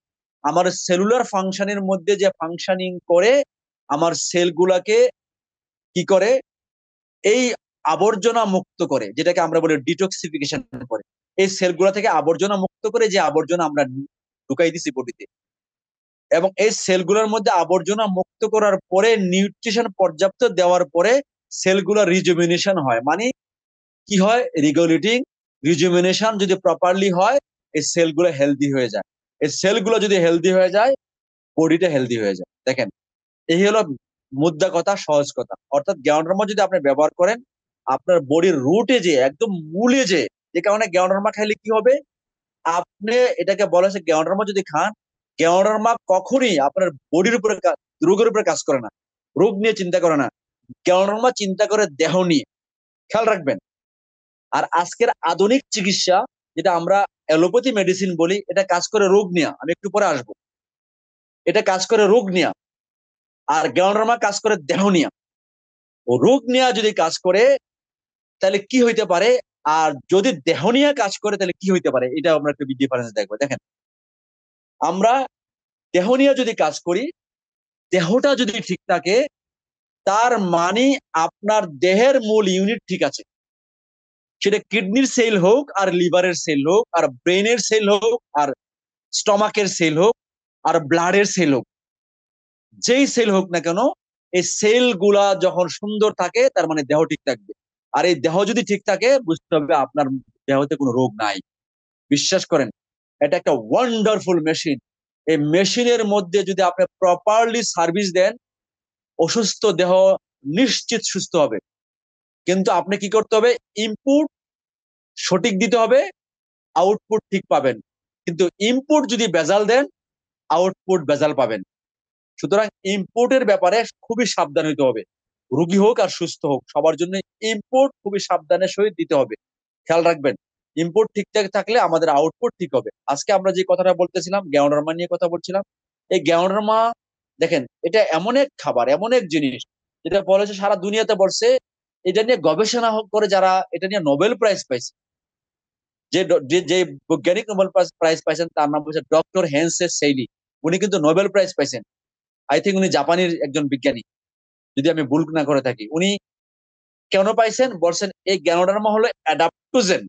আমার সেলুলার ফাংশনের মধ্যে যে ফাংশনিং করে আমার সেলগুলাকে কি করে, এই আবর্জনা মুক্ত করে, যেটাকে আমরা বলি ডিটক্সিফিকেশন করে। এই সেলগুলা থেকে আবর্জনা মুক্ত করে, যে আবর্জনা আমরা ঢুকাই দিছি বডিতে, এবং এই সেলগুলোর মধ্যে আবর্জনা মুক্ত করার পরে নিউট্রিশন পর্যাপ্ত দেওয়ার পরে সেলগুলো রিজুমিনেশন হয়। মানে কি হয়, রেগুলেটিং রিজুমিনেশন যদি প্রপারলি হয়, এই সেলগুলো হেলদি হয়ে যায়। এই সেলগুলো যদি হেলদি হয়ে যায়, বডিটা হেলদি হয়ে যায়। দেখেন, এই হলো মুদ্রা কথা, সহজ কথা। অর্থাৎ গ্যানোডার্মা যদি আপনি ব্যবহার করেন, আপনার বডির রুটে যে একদম মূলে যে কারণে গ্যানোডার্মা খাইলে কি হবে, আপনি এটাকে বলা হচ্ছে গ্যানোডার্মা যদি খান, গ্যানোডার্মা কখনই আপনার বডির উপরে রোগের উপরে কাজ করে না, রোগ নিয়ে চিন্তা করে না। গ্যানোডার্মা চিন্তা করে দেহ নিয়ে, খেয়াল রাখবেন। আর আজকের আধুনিক চিকিৎসা, যেটা আমরা অ্যালোপ্যাথি মেডিসিন বলি, এটা কাজ করে রোগ নিয়ে, আমি একটু পরে আসবো। এটা কাজ করে রোগ নিয়ে, আর গ্যানোডার্মা কাজ করে দেহ নিয়ে। ও রোগ নিয়ে যদি কাজ করে তাহলে কি হইতে পারে, আর যদি দেহ নিয়ে কাজ করে তাহলে কি হইতে পারে, এটা আমরা একটু ডিফারেন্স দেখবো। দেখেন, আমরা দেহ নিয়ে যদি কাজ করি, দেহটা যদি ঠিক থাকে, তার মানে আপনার দেহের মূল ইউনিট ঠিক আছে। সেটা কিডনির সেল হোক, আর লিভারের সেল হোক, আর ব্রেনের সেল হোক, আর স্টমাকের সেল হোক, আর ব্লাডের সেল হোক, যেই সেল হোক না কেন, এই সেল গুলা যখন সুন্দর থাকে তার মানে দেহ ঠিক থাকবে। আর এই দেহ যদি ঠিক থাকে, বুঝতে হবে আপনার দেহতে কোনো রোগ নাই। বিশ্বাস করেন, এটা একটা ওয়ান্ডারফুল মেশিন। এই মেশিনের মধ্যে যদি আপনি প্রপারলি সার্ভিস দেন, অসুস্থ দেহ নিশ্চিত সুস্থ হবে। কিন্তু আপনি কি করতে হবে, ইনপুট সঠিক দিতে হবে, আউটপুট ঠিক পাবেন। কিন্তু ইনপুট যদি ভেজাল দেন, আউটপুট ভেজাল পাবেন। সুতরাং ইনপুটের ব্যাপারে খুবই সাবধান হইতে হবে। রোগী হোক আর সুস্থ হোক, সবার জন্য ইনপুট খুবই সাবধানের সহিত দিতে হবে। খেয়াল রাখবেন, ইনপুট ঠিকঠাক থাকলে আমাদের আউটপুট ঠিক হবে। আজকে আমরা যে কথাটা বলতেছিলাম, গ্যানোডার্মা নিয়ে কথা বলছিলাম। এই গ্যানোডার্মা, দেখেন, এটা এমন এক খাবার, এমন এক জিনিস, যেটা বলেছে সারা দুনিয়াতে বলছে। এটা নিয়ে গবেষণা করে যারা এটা নিয়ে নোবেল প্রাইজ পাইছে, যে যে বৈজ্ঞানিক নোবেল প্রাইজ পাইছেন, তার নাম হচ্ছে ডক্টর হেন্সে সেইলি। উনি কিন্তু নোবেল প্রাইজ পাইছেন। আই থিঙ্ক উনি জাপানের একজন বিজ্ঞানী, যদি আমি ভুল না করে থাকি। উনি কেন পাইছেন বলছেন, এই গ্যানোডার্মা হলো অ্যাডাপ্টোজেন।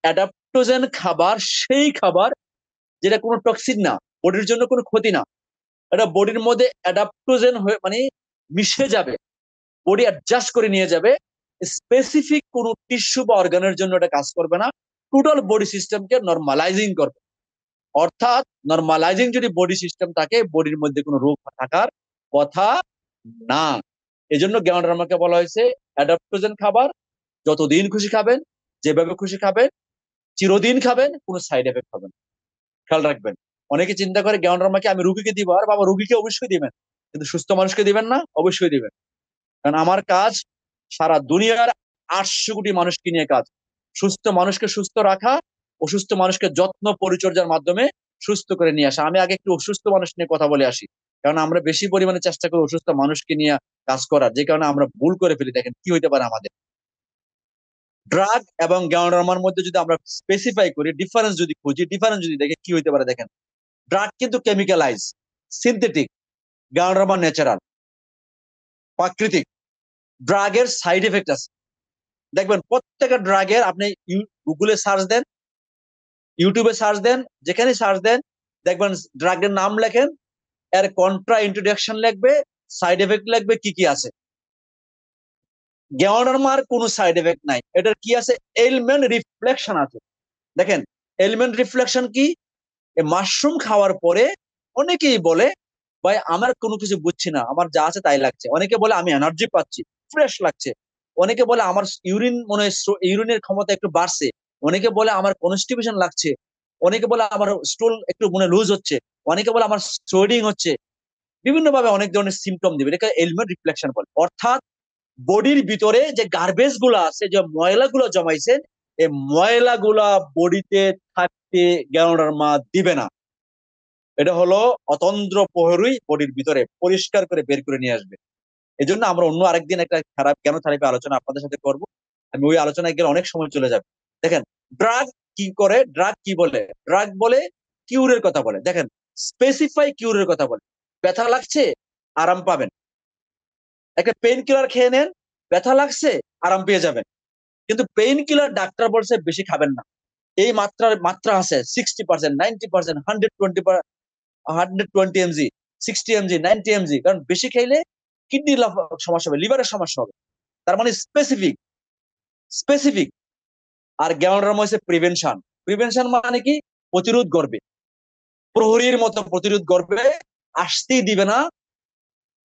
অ্যাডাপ্টোজেন খাবার, সেই খাবার যেটা কোনো টক্সিন না, বডির জন্য কোনো ক্ষতি না। এটা বডির মধ্যে অ্যাডাপ্টোজেন হয়ে মানে মিশে যাবে, বডি অ্যাডজাস্ট করে নিয়ে যাবে। স্পেসিফিক কোনো টিস্যু বা অর্গানের জন্য এটা কাজ করবে না, টোটাল বডি সিস্টেমকে নর্মালাইজিং করবে। অর্থাৎ নর্মালাইজিং যদি বডি সিস্টেম থাকে, বডির মধ্যে কোনো রোগ থাকার কথা না। এই জন্য গ্যানোডার্মাকে বলা হয়েছে অ্যাডাপ্টোজেন খাবার। যতদিন খুশি খাবেন, যেভাবে খুশি খাবেন, চিরদিন খাবেন, কোনো সাইড এফেক্ট হবে না। খেয়াল রাখবেন। অনেকে চিন্তা করে গ্যানোডার্মাকে আমি রুগীকে দিব, আর বাবা, রুগীকে অবশ্যই দিবেন, কিন্তু সুস্থ মানুষকে দিবেন না? অবশ্যই দিবেন। কারণ আমার কাজ সারা দুনিয়ার 800 কোটি মানুষকে নিয়ে কাজ। সুস্থ মানুষকে সুস্থ রাখা, অসুস্থ মানুষকে যত্ন পরিচর্যার মাধ্যমে সুস্থ করে নিয়ে আসা। আমি আগে একটু অসুস্থ মানুষ নিয়ে কথা বলে আসি, কারণ আমরা বেশি পরিমাণে চেষ্টা করি অসুস্থ মানুষকে নিয়ে কাজ করার, যে কারণে আমরা ভুল করে ফেলি। দেখেন কি হইতে পারে আমাদের। ড্রাগ এবং গ্যানোডার্মার মধ্যে যদি আমরা স্পেসিফাই করি, ডিফারেন্স যদি খুঁজি, ডিফারেন্স যদি দেখে কি হইতে পারে, দেখেন, ড্রাগ কিন্তু কেমিক্যালাইজ, সিনথেটিক, গ্যানোডার্মা ন্যাচারাল, প্রাকৃতিক। ড্রাগের সাইড এফেক্ট আছে। দেখবেন প্রত্যেকটা ড্রাগের, আপনি গুগলে সার্চ দেন, ইউটিউবে সার্চ দেন, যেখানে সার্চ দেন, দেখবেন ড্রাগের নাম লেখেন, এর কন্ট্রা ইন্ট্রোডাকশন লিখবে, সাইড এফেক্ট লিখবে, কি কি আছে। গ্যানোডার্মার কোনো সাইড এফেক্ট নাই। এটার কি আছে, এলিমেন্ট রিফ্লেকশন আছে। দেখেন, এলিমেন্ট রিফ্লেকশন কি, মাশরুম খাওয়ার পরে অনেকেই বলে, ভাই আমার কোনো কিছু বুঝছি না, আমার যা আছে তাই লাগছে। অনেকে বলে আমি এনার্জি পাচ্ছি, ফ্রেশ লাগছে। অনেকে বলে আমার ইউরিন মনে হয় ইউরিনের ক্ষমতা একটু বাড়ছে, অনেকে বলে আমার কনস্টিপেশন লাগছে, অনেকে বলে আমার স্টোল একটু মনে লুজ হচ্ছে, অনেকে বলে আমার সোয়েডিং হচ্ছে। বিভিন্ন ভাবে অনেক ধরনের সিমটম দিবে, এটাকে এলিমেন্ট রিফ্লেকশন বলে। অর্থাৎ বডির ভিতরে যে গার্বেজ গুলো আছে, যে ময়লাগুলো জমাইছেন, এই ময়লাগুলা বডিতে থাকতে গ্যানোডার্মা দিবে না। এটা হলো অতন্দ্র প্রহরী বডির ভিতরে পরিষ্কার করে বের করে নিয়ে আসবে। এই জন্য আমরা অন্য আরেকদিন একটা খারাপ কেন থেরাপি আলোচনা আপনাদের সাথে করব। আমি ওই আলোচনায় গেলে অনেক সময় চলে যাবে। দেখেন, ড্রাগ কি করে, ড্রাগ কি বলে, ড্রাগ বলে কিউরের কথা বলে। দেখেন, স্পেসিফাই কিউরের কথা বলে। ব্যথা লাগছে, আরাম পাবেন, একটা পেইন কিলার খেয়ে নেন, ব্যথা লাগছে, আরাম পেয়ে যাবেন। কিন্তু পেইন কিলার ডাক্তার বলছে বেশি খাবেন না। এই মাত্রা আছে 60%, 90%, 120 mg, 60 mg, 90 mg, কারণ বেশি খাইলে কিডনির সমস্যা হবে, লিভারের সমস্যা হবে। তার মানে স্পেসিফিক, স্পেসিফিক। আর জ্ঞানরাম হচ্ছে প্রিভেনশন। প্রিভেনশন মানে কি? প্রতিরোধ করবে, প্রহরীর মতো প্রতিরোধ করবে, আসতেই দিবে না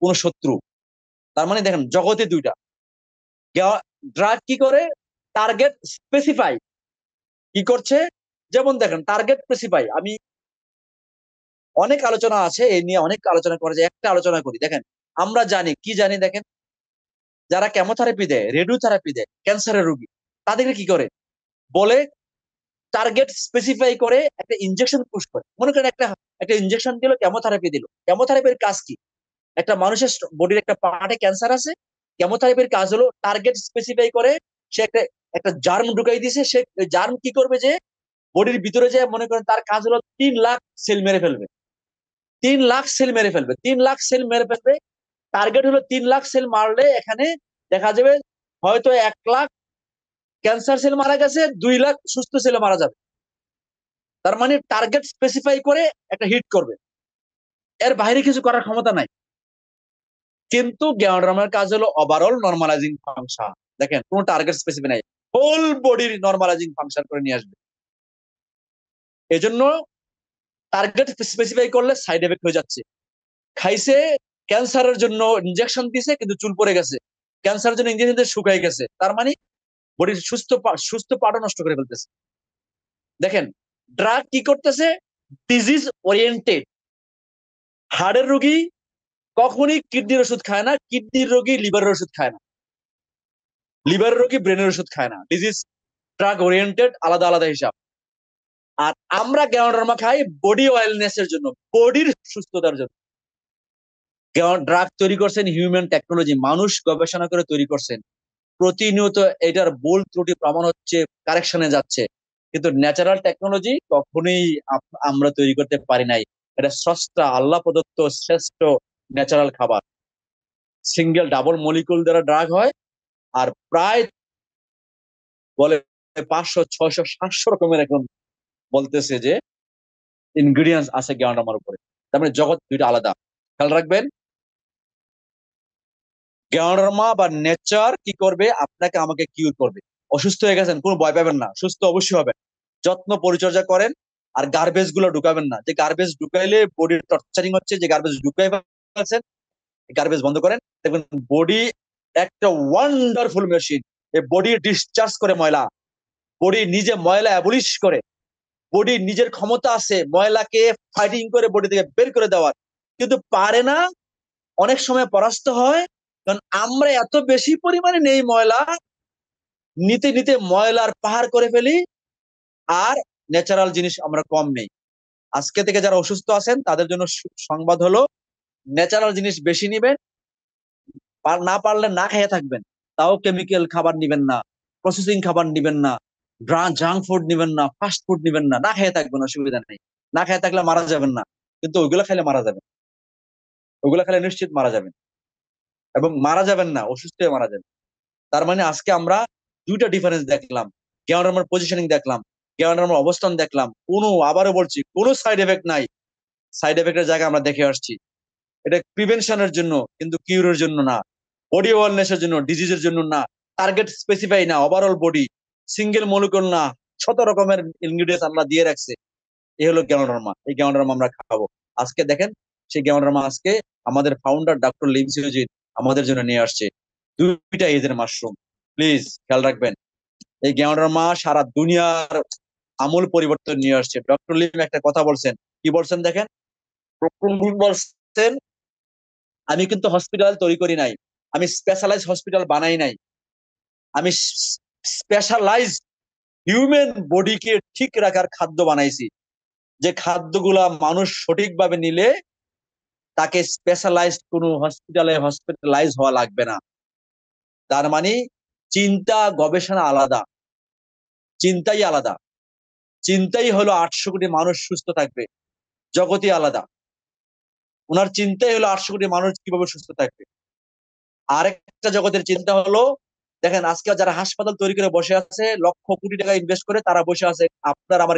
কোন শত্রু। তার মানে দেখেন, জগতে দুইটা। ড্রাগ কি করে? Target specify. কি করছে? যেমন দেখেন, টার্গেট স্পেসিফাই। আমি অনেক আলোচনা আছে এই নিয়ে, অনেক আলোচনা করা যায়, একটা আলোচনা করি। দেখেন, আমরা জানি কি জানি, দেখেন, যারা কেমোথেরাপি দেয়, রেডিওথেরাপি দেয় ক্যান্সারের রোগী, তাদেরকে কি করে বলে? টার্গেট স্পেসিফাই করে একটা ইনজেকশন পুশ করে। মনে করেন একটা একটা ইনজেকশন দিল, কেমোথেরাপি দিল। কেমোথেরাপির কাজ কি? একটা মানুষের বডির একটা পার্টে ক্যান্সার আছে, কেমোথেরাপির কাজ হলো টার্গেট স্পেসিফাই করে। সে একটা একটা জার্ম ঢুকাই দিছে, সে জার্ম কি করবে? যে বডির ভিতরে যে, মনে করেন তার কাজ হলো 3 লাখ সেল মেরে ফেলবে, 3 লাখ সেল মেরে ফেলবে, 3 লাখ সেল মেরে ফেলবে। টার্গেট হলো 3 লাখ সেল মারলে এখানে দেখা যাবে হয়তো 1 লাখ ক্যান্সার সেল মারা গেছে, 2 লাখ সুস্থ সেল মারা যাবে। তার মানে টার্গেট স্পেসিফাই করে একটা হিট করবে, এর বাইরে কিছু করার ক্ষমতা নাই। কিন্তু জ্ঞানরামের কাজ হলো ওভারঅল নর্মালাইজিং ফাংশন। দেখেন, কোন টার্গেট স্পেসিফাই নাই, হোল বডির নর্মালাইজিং ফাংশন করে নিয়ে আসবে। এজন্য টার্গেট স্পেসিফাই করলে সাইড এফেক্ট হয়ে যাচ্ছে। খাইছে, ক্যান্সারের জন্য ইনজেকশন দিছে কিন্তু চুল পড়ে গেছে, ক্যান্সারের জন্য ইনজেকশন দিয়ে শুকাই গেছে, তার মানে বডির সুস্থ পার্টও নষ্ট করে ফেলতেছে। দেখেন, ড্রাগ কি করতেছে? Disease oriented. হার্টের রোগী কখনই কিডনির ওষুধ খায় না, কিডনির রোগী লিভারের ওষুধ খায় না, লিভারের রোগী ব্রেনের ওষুধ খায় না। ডিজিজ ড্রাগ ওরিয়েন্টেড, আলাদা আলাদা হিসাব। আর আমরা গ্যানোডার্মা খাই বডি ওয়েলনেস এর জন্য, বডির সুস্থতার জন্য। ড্রাগ তৈরি করছেন হিউম্যান টেকনোলজি, মানুষ গবেষণা করে তৈরি করছেন। প্রতিনিয়ত এটার ভুল ত্রুটি প্রমাণ হচ্ছে, কারেকশনে যাচ্ছে। কিন্তু ন্যাচারাল টেকনোলজি কখনোই আমরা তৈরি করতে পারি নাই। এটা স্রষ্টা আল্লাহ প্রদত্ত শ্রেষ্ঠ ন্যাচারাল খাবার। সিঙ্গেল ডাবল মলিকুল দ্বারা ড্রাগ হয়। আর প্রায় বলে 500, 600, 700 রকমের এখন বলতেছে যে ইনগ্রিডিয়েন্টস আছে জ্ঞানরামার উপরে। তার মানে জগৎ দুইটা আলাদা। খেয়াল রাখবেন, জ্ঞানরামা বা নেচার কি করবে? আপনাকে আমাকে কিউর করবে। অসুস্থ হয়ে গেছেন, কোনো ভয় পাবেন না, সুস্থ অবশ্যই হবেন। যত্ন পরিচর্যা করেন, আর গার্বেজ গুলো ঢুকাবেন না। যে গার্বেজ ঢুকাইলে বডির টর্চারিং হচ্ছে, যে গার্বেজ ঢুকাই ফেলছেন, গার্বেজ বন্ধ করেন। দেখবেন বডি একটা ওয়ান্ডারফুল মেশিন। এই বডি ডিসচার্জ করে ময়লা, বডি নিজে ময়লা অ্যাবলিশ করে। বডি নিজের ক্ষমতা আছে ময়লাকে ফাইটিং করে বডি থেকে বের করে দেওয়ার, কিন্তু পারে না। অনেক সময় পরাস্ত হয়, কারণ আমরা এত বেশি পরিমাণে নেই ময়লা, নিতে নিতে ময়লার পাহাড় করে ফেলি। আর ন্যাচারাল জিনিস আমরা কম নেই। আজকে থেকে যারা অসুস্থ আছেন তাদের জন্য সংবাদ হলো, ন্যাচারাল জিনিস বেশি নিবেন। না পারলে না খেয়ে থাকবেন, তাও কেমিক্যাল খাবার নিবেন না, প্রসেসিং খাবার নিবেন না, জাঙ্ক ফুড নিবেন না, ফাস্ট ফুড নিবেন না, না খেয়ে থাকবেন, অসুবিধা নেই। না খেয়ে থাকলে মারা যাবেন না, কিন্তু ওইগুলো খাইলে মারা যাবেন। ওইগুলো খাইলে নিশ্চিত মারা যাবেন, এবং মারা যাবেন না, অসুস্থ হয়ে মারা যাবেন। তার মানে আজকে আমরা দুইটা ডিফারেন্স দেখলাম, জ্ঞানরামার পজিশনিং দেখলাম, জ্ঞানরামার অবস্থান দেখলাম। কোনো, আবারও বলছি, কোনো সাইড এফেক্ট নাই। সাইড এফেক্টের জায়গা আমরা দেখে আসছি। এটা প্রিভেনশনের জন্য, কিন্তু কিউরের জন্য না। বডি ওয়েলনেসের জন্য, ডিজিজের জন্য না। টার্গেট স্পেসিফাই না, ওভারঅল বডি, সিঙ্গেল মলিকুল না, শত রকমের ইনগ্রিডিয়েন্টস আমরা দিয়ে রাখছে। এই হলো জ্ঞানরামা। এই জ্ঞানরামা আমরা খাবো। আজকে দেখেন, সেই জ্ঞানরামা আজকে আমাদের ফাউন্ডার ডক্টর লিমসিওজিন আমাদের জন্য নিয়ে আসছে। দুইটা এজের মাশরুম, প্লিজ খেয়াল রাখবেন। এই গ্যাওডার্মা সারা দুনিয়ার আমূল পরিবর্তন নিয়ে আসছে। ডক্টর লিম একটা কথা বলছেন, কি বলছেন দেখেন, ডক্টর লিম বলছেন, আমি কিন্তু হসপিটাল তৈরি করি নাই, আমি স্পেশালাইজ হসপিটাল বানাই নাই, আমি স্পেশালাইজ হিউম্যান বডিকে ঠিক রাখার খাদ্য বানাইছি, যে খাদ্যগুলা মানুষ সঠিকভাবে নিলে তাকে স্পেশালাইজড কোনো হসপিটালাইজ হওয়া লাগবে না। তার মানে চিন্তা গবেষণা আলাদা, চিন্তাই আলাদা। চিন্তাই হলো 800 কোটি মানুষ সুস্থ থাকবে, জগতই আলাদা। ওনার চিন্তাই হলো 800 কোটি মানুষ কিভাবে সুস্থ থাকবে। আরেকটা জগতের চিন্তা হলো, দেখেন আজকে যারা হাসপাতাল তৈরি করে বসে আছে, লক্ষ কোটি টাকা ইনভেস্ট করে, তারা বসে আছে আপনার আমার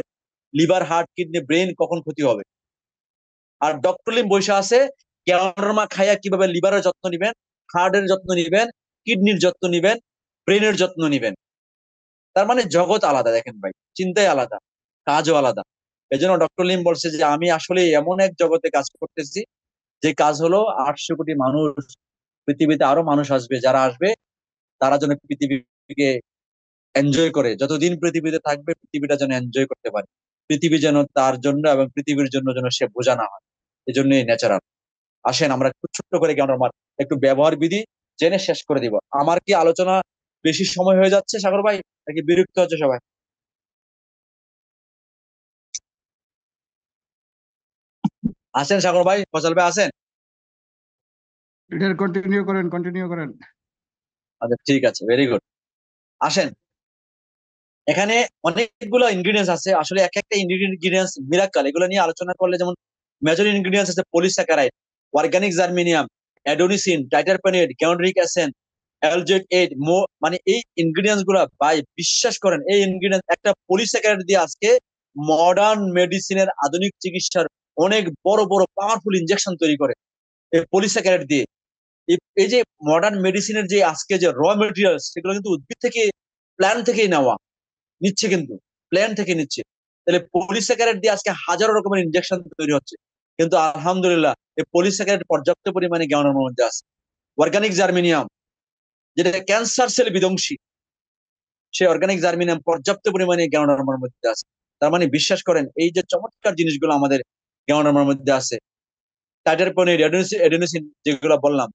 লিভার, হার্ট, কিডনি, ব্রেন কখন ক্ষতি হবে। আর ডক্টর লিম বসে আছে ক্যানোডার্মা খাইয়া কিভাবে লিভারের যত্ন নিবেন, হার্টের যত্ন নিবেন, কিডনির যত্ন নিবেন, ব্রেনের যত্ন নিবেন। তার মানে জগৎ আলাদা, দেখেন ভাই, চিন্তাই আলাদা, কাজও আলাদা। এই জন্য ডক্টর লিম বলছে যে আমি আসলে এমন এক জগতে কাজ করতেছি, যে কাজ হলো 800 কোটি মানুষ, পৃথিবীতে আরো মানুষ আসবে, যারা আসবে তারা যেন পৃথিবীকে এনজয় করে, যতদিন পৃথিবীতে থাকবে পৃথিবীটা যেন এনজয় করতে পারে, পৃথিবী যেন তার জন্য এবং পৃথিবীর জন্য যেন সে বোঝা না হয়। এই জন্যই ন্যাচারাল। আসেন আমরা একটু ছোট্ট করে জ্ঞান আমার একটু ব্যবহার বিধি জেনে শেষ করে দিব। আমার কি আলোচনা বেশি সময় হয়ে যাচ্ছে সাগর ভাই, নাকি বিরক্ত হচ্ছে সবাই? আছেন সাগর ভাই, ফসল ভাই আছেন? লিডার কন্টিনিউ করেন, কন্টিনিউ করেন। আচ্ছা ঠিক আছে, ভেরি গুড। আসেন, এখানে অনেকগুলো ইনগ্রিডিয়েন্টস আছে, আসলে এক একটা ইনগ্রিডিয়েন্টস মিরাক্কেল। এগুলো নিয়ে আলোচনা করলে, যেমন মেজর ইনগ্রিডিয়েন্টস আছে polysaccharide, organic germanium, adenosine, triterpenoid, ganoderic acid, অ্যালজয়েড এইড, মানে এই ইনগ্রিডিয়েন্টস গুলা ভাই বিশ্বাস করেন, এই ইনগ্রিডিয়েন্টস একটা পলিস্যাকারাইড দিয়ে আজকে মডার্ন মেডিসিনের, আধুনিক চিকিৎসার অনেক বড় বড় পাওয়ারফুল ইনজেকশন তৈরি করে এই পলিস্যাকারাইড দিয়ে। এই যে মডার্ন মেডিসিনের যে আজকে যে র মেটেরিয়ালস, সেগুলো কিন্তু উদ্ভিদ থেকে, প্ল্যান্ট থেকেই নেওয়া, নিচ্ছে কিন্তু, প্ল্যান থেকে নিচ্ছে। তাহলে পলিস্যাকারাইড দিয়ে আজকে হাজারো রকমের ইনজেকশন তৈরি হচ্ছে, কিন্তু আলহামদুলিল্লাহ এই পলিস্যাকারাইড পর্যাপ্ত পরিমাণে জ্ঞানের মধ্যে আছে। অর্গানিক জার্মেনিয়াম, যেটা ক্যান্সার সেল বিধ্বংসী, সেই অর্গানিক জার্মেনিয়াম পর্যাপ্ত পরিমাণে জ্ঞানের মধ্যে আছে। তার মানে বিশ্বাস করেন, এই যে চমৎকার জিনিসগুলো আমাদের জ্ঞানের মধ্যে আছে, টাইটারপনিড, এডেনোসিন যেগুলো বললাম,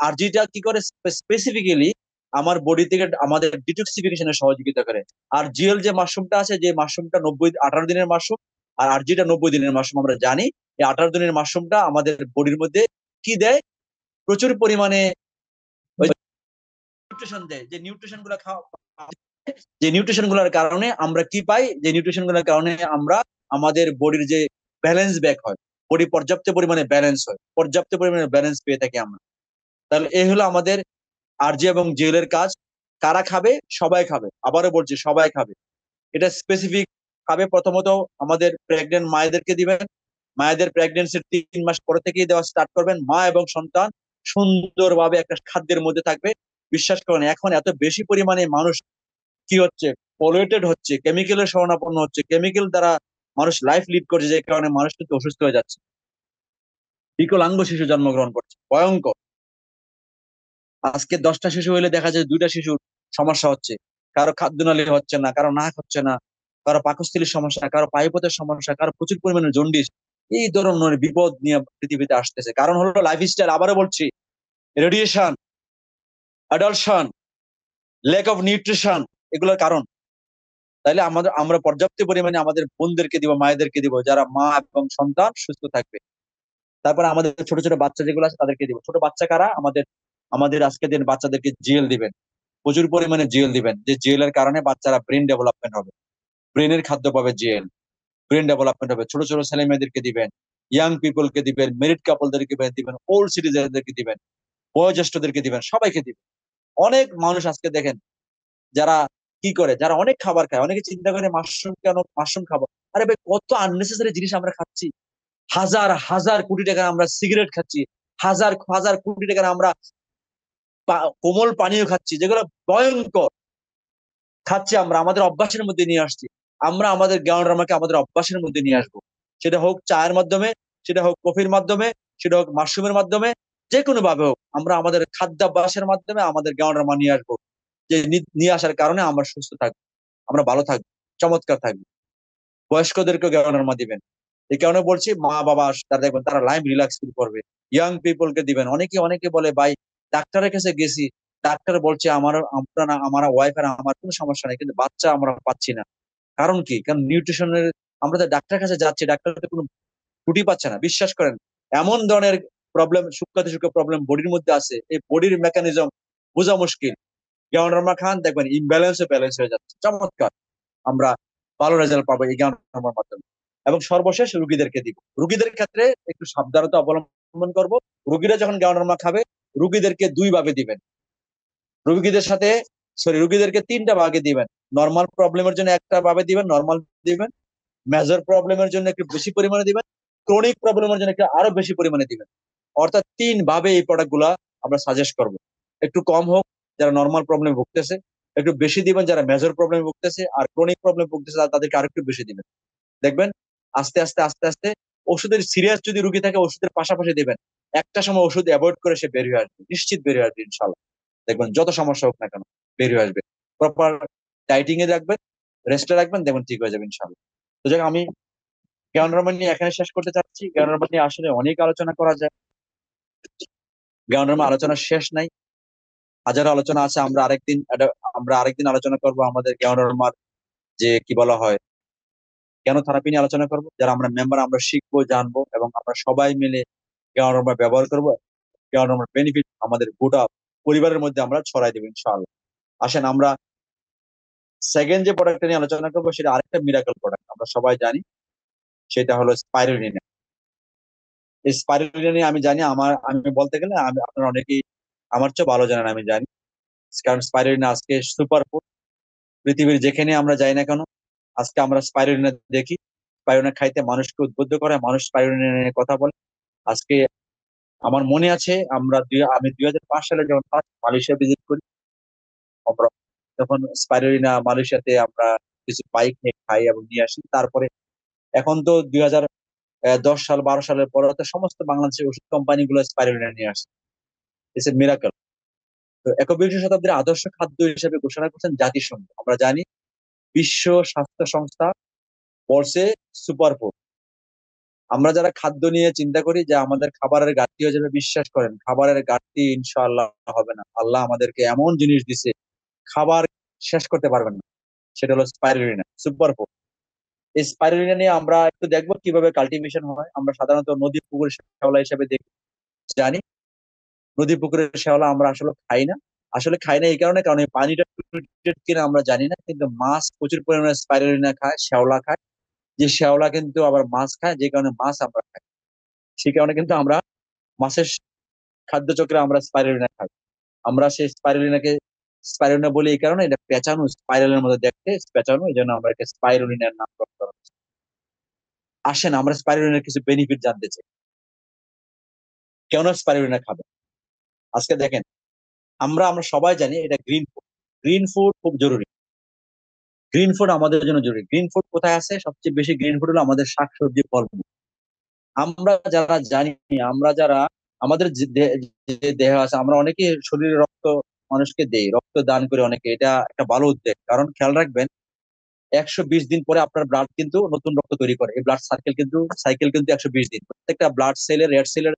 আরজিটা কি করে স্পেসিফিক্যালি আমার বডি থেকে আমাদের ডিটক্সিফিকেশনে সহযোগিতা করে। আর জিএল যে মাশরুমটা আছে, যে মাশরুমটা 18 দিনের মাশরুম, আর আরজিটা 90 দিনের মাশরুম, আমরা জানি এই 18 দিনের মাশরুমটা আমাদের বডির মধ্যে কি দেয়, প্রচুর পরিমাণে নিউট্রিশন দেয়। যে নিউট্রিশন গুলা খাওয়া, যে নিউট্রিশন গুলার কারণে আমরা কি পাই, যে নিউট্রিশন গুলার কারণে আমরা আমাদের বডির যে ব্যালেন্স ব্যাক হয়, বডি পর্যাপ্ত পরিমাণে ব্যালেন্স হয়, পর্যাপ্ত পরিমাণে ব্যালেন্স পেয়ে থাকি আমরা। তাহলে এই হলো আমাদের আরজি এবং জেল এর কাজ। কারা খাবে? সবাই খাবে, আবারও বলছি সবাই খাবে। এটা স্পেসিফিক খাবে প্রথমত আমাদের প্রেগনেন্ট মায়েদেরকে দিবেন। মায়েদের প্রেগনেন্সির 3 মাস পরে থেকেই দেওয়া স্টার্ট করবেন। মা এবং সন্তান সুন্দরভাবে একটা খাদ্যের মধ্যে থাকবে। বিশ্বাস করেন, এখন এত বেশি পরিমাণে মানুষ কি হচ্ছে, পলিউটেড হচ্ছে, কেমিক্যালের শরণাপন্ন হচ্ছে, কেমিক্যাল দ্বারা মানুষ লাইফ লিড করছে, যে কারণে মানুষ কিন্তু অসুস্থ হয়ে যাচ্ছে, বিকলাঙ্গ শিশু জন্মগ্রহণ করছে, ভয়ঙ্কর। আজকে 10টা শিশু হইলে দেখা যায় 2টা শিশুর সমস্যা হচ্ছে। কারো খাদ্যনালী হচ্ছে না, কারো নাক হচ্ছে না, কারো পাকস্থলীর সমস্যা, কারো পায়ুপথের সমস্যা, কারো প্রচুর পরিমাণে জন্ডিস। এই ধরনের বিপদ নিয়ে পৃথিবীতে আসতেছে, কারণ হলো লাইফস্টাইল। আবারও বলছি, রেডিয়েশন, অ্যাডালশন, ল্যাক অফ নিউট্রিশন, এগুলোর কারণ। তাইলে আমরা পর্যাপ্ত পরিমাণে আমাদের বোনদেরকে দিব, মায়েদেরকে দিব, যারা মা এবং সন্তান সুস্থ থাকবে। তারপরে আমাদের ছোট ছোট বাচ্চা যেগুলো আছে তাদেরকে দিব। ছোট বাচ্চা কারা? আমাদের আমাদের আজকে দিন বাচ্চাদেরকে জিএল দিবেন, প্রচুর পরিমাণে জিএল দিবেন, যে জিএল এর কারণে বাচ্চারা ব্রেন ডেভেলপমেন্ট হবে, ব্রেনের খাদ্য পাবে জিএল, ব্রেন ডেভেলপমেন্ট হবে। ছোট ছোট ছেলে মেয়েদেরকে দিবেন, ইয়াং পিপলকে দিবেন, মেরিড কাপলদেরকে দিবেন, ওল্ড সিটিজেনদেরকে দিবেন, বয়োজ্যেষ্ঠদেরকে দিবেন, সবাইকে দিবেন। অনেক মানুষ আজকে দেখেন যারা কি করে, যারা অনেক খাবার খায়, অনেকে চিন্তা করে মাশরুম কেন, মাশরুম খাবো। আরে ভাই, কত আননেসেসারি জিনিস আমরা খাচ্ছি। হাজার হাজার কোটি টাকার আমরা সিগারেট খাচ্ছি, হাজার হাজার কোটি টাকার আমরা কোমল পানীয় খাচ্ছি, যেগুলো ভয়ঙ্কর খাচ্ছি, আমরা আমাদের অভ্যাসের মধ্যে নিয়ে আসছি। আমরা আমাদের জ্ঞানরামাকে আমাদের অভ্যাসের মধ্যে নিয়ে আসবো, সেটা হোক চায়ের মাধ্যমে, সেটা হোক কফির মাধ্যমে, সেটা হোক মাশরুমের মাধ্যমে, যে কোনো ভাবে হোক আমরা আমাদের খাদ্যাভ্যাসের মাধ্যমে আমাদের জ্ঞানরামা নিয়ে আসবো। যে নিয়ে আসার কারণে আমরা সুস্থ থাকবো, আমরা ভালো থাকবো, চমৎকার থাকবো। বয়স্কদেরকে জ্ঞানরমা দিবেন। এই কারণে বলছি, মা বাবা তারা দেখবেন তারা লাইফ রিল্যাক্স ফিল করবে। ইয়াং পিপলকে দিবেন। অনেকে অনেকে বলে ভাই ডাক্তারের কাছে গেছি, ডাক্তার বলছে আমার ওয়াইফ আর আমার কোনো সমস্যা নেই, কিন্তু বাচ্চা আমরা পাচ্ছি না। কারণ কি? কারণ নিউট্রিশনের, আমরা তো ডাক্তারের কাছে যাচ্ছি, ডাক্তার তো কোনো ত্রুটি পাচ্ছে না। বিশ্বাস করেন, এমন ধরনের প্রবলেম, সূক্ষ্ম প্রবলেম বডির মধ্যে আছে, এই বডির মেকানিজম বোঝা মুশকিল। জ্ঞানরমা খান, দেখবেন ইমব্যালেন্সে ব্যালেন্স হয়ে যাচ্ছে। চমৎকার আমরা ভালো রেজাল্ট পাবো এই জ্ঞানরমার মাধ্যমে। এবং সর্বশেষ রুগীদেরকে দিব। রুগীদের ক্ষেত্রে একটু সাবধানতা অবলম্বন করব। রুগীরা যখন জ্ঞানরমা খাবে, রুগীদেরকে 2 ভাগে দিবেন। রুগীদের সাথে রুগীদেরকে 3টা ভাগে দিবেন। নর্মাল প্রবলেমের জন্য একটা ভাবে দিবেন, নর্মাল দিবেন। মেজর প্রবলেমের জন্য একটু বেশি পরিমাণে দিবেন। ক্রনিক প্রবলেমের জন্য একটু আরো বেশি পরিমাণে দিবেন। অর্থাৎ 3 ভাবে এই প্রোডাক্ট গুলা আমরা সাজেস্ট করব। একটু কম হোক যারা নর্মাল প্রবলেম ভুগতেছে, একটু বেশি দিবেন যারা মেজর প্রবলেম ভুগতেছে, আর ক্রনিক প্রবলেম ভুগতেছে তাদেরকে আরেকটু বেশি দিবেন। দেখবেন আস্তে আস্তে আস্তে আস্তে ওষুধের সিরিয়াস যদি রুগী থাকে ওষুধের পাশাপাশি দিবেন। একটা সময় ওষুধ অ্যাভয়েড করে সে বের হয়ে আসবে, নিশ্চিত বের হয়ে আসবে ইনশাল্লাহ। দেখবেন যত সমস্যা হোক না কেন বের হয়ে আসবে। প্রপার ডাইটিং এ রাখবেন, রেস্টে রাখবেন, দেখবেন ঠিক হয়ে যাবে ইনশাল্লাহ। তো যাক, আমি জ্ঞানরমা নিয়ে এখানে শেষ করতে চাচ্ছি। জ্ঞানরমা নিয়ে আসলে অনেক আলোচনা করা যায়। জ্ঞানরমা আলোচনা শেষ নাই, হাজারো আলোচনা আছে। আমরা আরেকদিন আলোচনা করব আমাদের জ্ঞানরমার যে কি বলা হয় কেন থেরাপি নিয়ে আলোচনা করব। যারা আমরা মেম্বার, আমরা শিখবো, জানবো, এবং আমরা সবাই মিলে জ্ঞানরমা ব্যবহার করব। জ্ঞানরমার বেনিফিট আমাদের গোটা পরিবারের মধ্যে আমরা ছড়াই দেবো ইনশাআল্লাহ। আসেন আমরা সেকেন্ড যে প্রোডাক্টটা নিয়ে আলোচনা করবো সেটা আরেকটা মিরাকল প্রোডাক্ট, আমরা সবাই জানি, সেটা হলো স্পাইরুলিনা। এই স্পাইরুলিনা নিয়ে আমি জানি, আমি বলতে গেলে আপনারা অনেকেই আমার চেয়ে ভালো জানেন, আমি জানি। কারণ স্পাইরুলিনা আজকে সুপার ফুড। পৃথিবীর যেখানে আমরা যাই না কেন, আজকে আমরা স্পাইরুলিনা দেখি। স্পাইরুলিনা খাইতে মানুষকে উদ্বুদ্ধ করে, মানুষ স্পাইরুলিনা নিয়ে কথা বলে। আজকে আমার মনে আছে আমি 2005 সালে যখন ফার্স্ট মালয়েশিয়া ভিজিট করি, আমরা তখন স্পাইরুলিনা মালয়েশিয়াতে আমরা কিছু বাইক নিয়ে খাই এবং নিয়ে আসি। তারপরে এখন তো 2010 সাল 12 সালের পরে তো সমস্ত বাংলাদেশের ওষুধ কোম্পানি গুলো স্পাইরুলিনা নিয়ে আসে। It's a miracle. তো 21 শতাব্দীর আদর্শ খাদ্য হিসেবে ঘোষণা করছেন জাতিসংঘ। আমরা জানি বিশ্ব স্বাস্থ্য সংস্থা বলছে সুপার ফুড। আমরা যারা খাদ্য নিয়ে চিন্তা করি যে আমাদের খাবারের ঘাটতি হয়ে যাবে, বিশ্বাস করেন খাবারের ঘাটতি ইনশাআল্লাহ হবে না। আল্লাহ আমাদেরকে এমন জিনিস দিছে, খাবার শেষ করতে পারবেন না। সেটা হলো স্পাইরুলিনা সুপার ফুড। এই স্পাইরুলিনা নিয়ে আমরা একটু দেখবো কিভাবে কাল্টিভেশন হয়। আমরা সাধারণত নদী পুকুর শ্যাওলা হিসেবে জানি। নদী পুকুরের শ্যাওলা আমরা আসলে খাই না এই কারণ এই পানিটা treated কিনা আমরা জানি না। কিন্তু মাছ প্রচুর পরিমাণে স্পাইরুলিনা খায়, শ্যাওলা খায়। যে শ্যাওলা কিন্তু আবার মাছ খায়, যে কারণে মাছ আমরা খাই। সেই কারণে কিন্তু আমরা মাছের খাদ্য চক্রে আমরা স্পাইরুলিনা খাই। আমরা সেই স্পাইরুলিনা বলি এই কারণে, এটা পেঁচানো, স্পাইরালের মধ্যে দেখতে পেঁচানো, এই জন্য আমরা এটা স্পাইরুলিনার নামকরণ করা হয়েছে। আসেন আমরা স্পাইরুলিনার কিছু বেনিফিট জানতে চাই। কেন স্পাইরুলিনা খাবে? আজকে দেখেন, আমরা সবাই জানি এটা গ্রিন ফুড। গ্রিন ফুড খুব জরুরি। গ্রিন ফুড আমাদের জন্য জরুরি। গ্রিন ফুড কোথায় আছে? সবচেয়ে বেশি গ্রিন ফুড হলো আমাদের শাকসবজি, ফলমূল। আমরা যারা জানি, আমরা যারা আমাদের যে দেহ আছে, আমরা অনেকে শরীরে রক্ত মানুষকে দেই, রক্ত দান করে অনেকে। এটা একটা ভালো উদ্যোগ। কারণ খেয়াল রাখবেন, 120 দিন পরে আপনার ব্লাড কিন্তু নতুন রক্ত তৈরি করে। এই ব্লাড সাইকেল কিন্তু 120 দিন। প্রত্যেকটা ব্লাড সেলের, রেড সেলের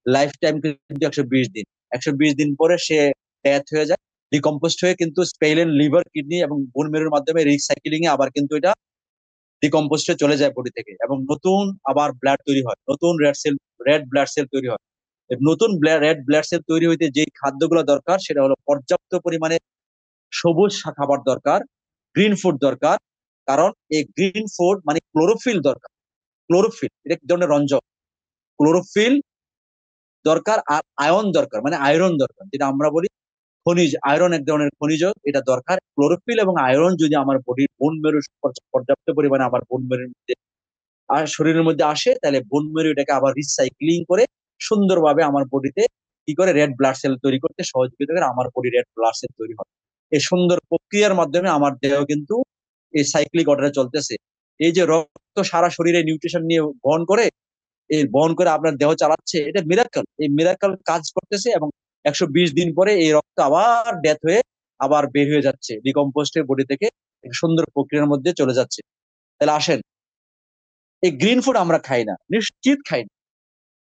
লাইফ টাইম কিন্তু 120 দিন। 120 দিন পরে সে ডেথ হয়ে যায়, ডিকম্পোস্ট হয়ে কিন্তু স্পেলেন, লিভার, কিডনি এবং বোন মেরুর মাধ্যমে রিসাইক্লিং এ আবার কিন্তু এটা ডিকম্পোস্ট হয়ে চলে যায় বডি থেকে, এবং নতুন আবার ব্লাড তৈরি হয়, নতুন রেড ব্লাড সেল তৈরি হয়। এই নতুন রেড ব্লাড সেল তৈরি হইতে যে খাদ্যগুলো দরকার সেটা হলো পর্যাপ্ত পরিমাণে সবুজ খাবার দরকার, গ্রিন ফুড দরকার। কারণ এই গ্রিন ফুড মানে ক্লোরোফিল দরকার। ক্লোরোফিল এটা এক ধরনের রঞ্জক। ক্লোরোফিল দরকার, আর আয়ন দরকার, মানে আয়রন দরকার, যেটা আমরা বলি খনিজ। আয়রন এক ধরনের খনিজ, এটা দরকার। ক্লোরোফিল এবং আয়রন যদি আমার বডির বোন মেরু পর্যাপ্ত পরিমাণে আমার বোন মেরুর মধ্যে আর শরীরের মধ্যে আসে, তাহলে বোন মেরু এটাকে আবার রিসাইক্লিং করে সুন্দরভাবে আমার বডিতে কি করে রেড ব্লাড সেল তৈরি করতে সহযোগিতা করে, আমার বডি রেড ব্লাড সেল তৈরি হয়। এই সুন্দর প্রক্রিয়ার মাধ্যমে আমার দেহ কিন্তু এই সাইক্লিক অর্ডারে চলতেছে। এই যে রক্ত সারা শরীরে নিউট্রিশন নিয়ে বহন করে আপনার দেহ চালাচ্ছে, এটা মিরাকল। এই মিরাকল কাজ করতেছে, এবং 120 দিন পরে এই রক্ত আবার ডেথ হয়ে আবার বের হয়ে যাচ্ছে, ডিকম্পোস্ট হয়ে বডি থেকে একটা সুন্দর প্রক্রিয়ার মধ্যে চলে যাচ্ছে। তাহলে আসেন, এই গ্রিন ফুড আমরা খাই না, নিশ্চিত খাই না।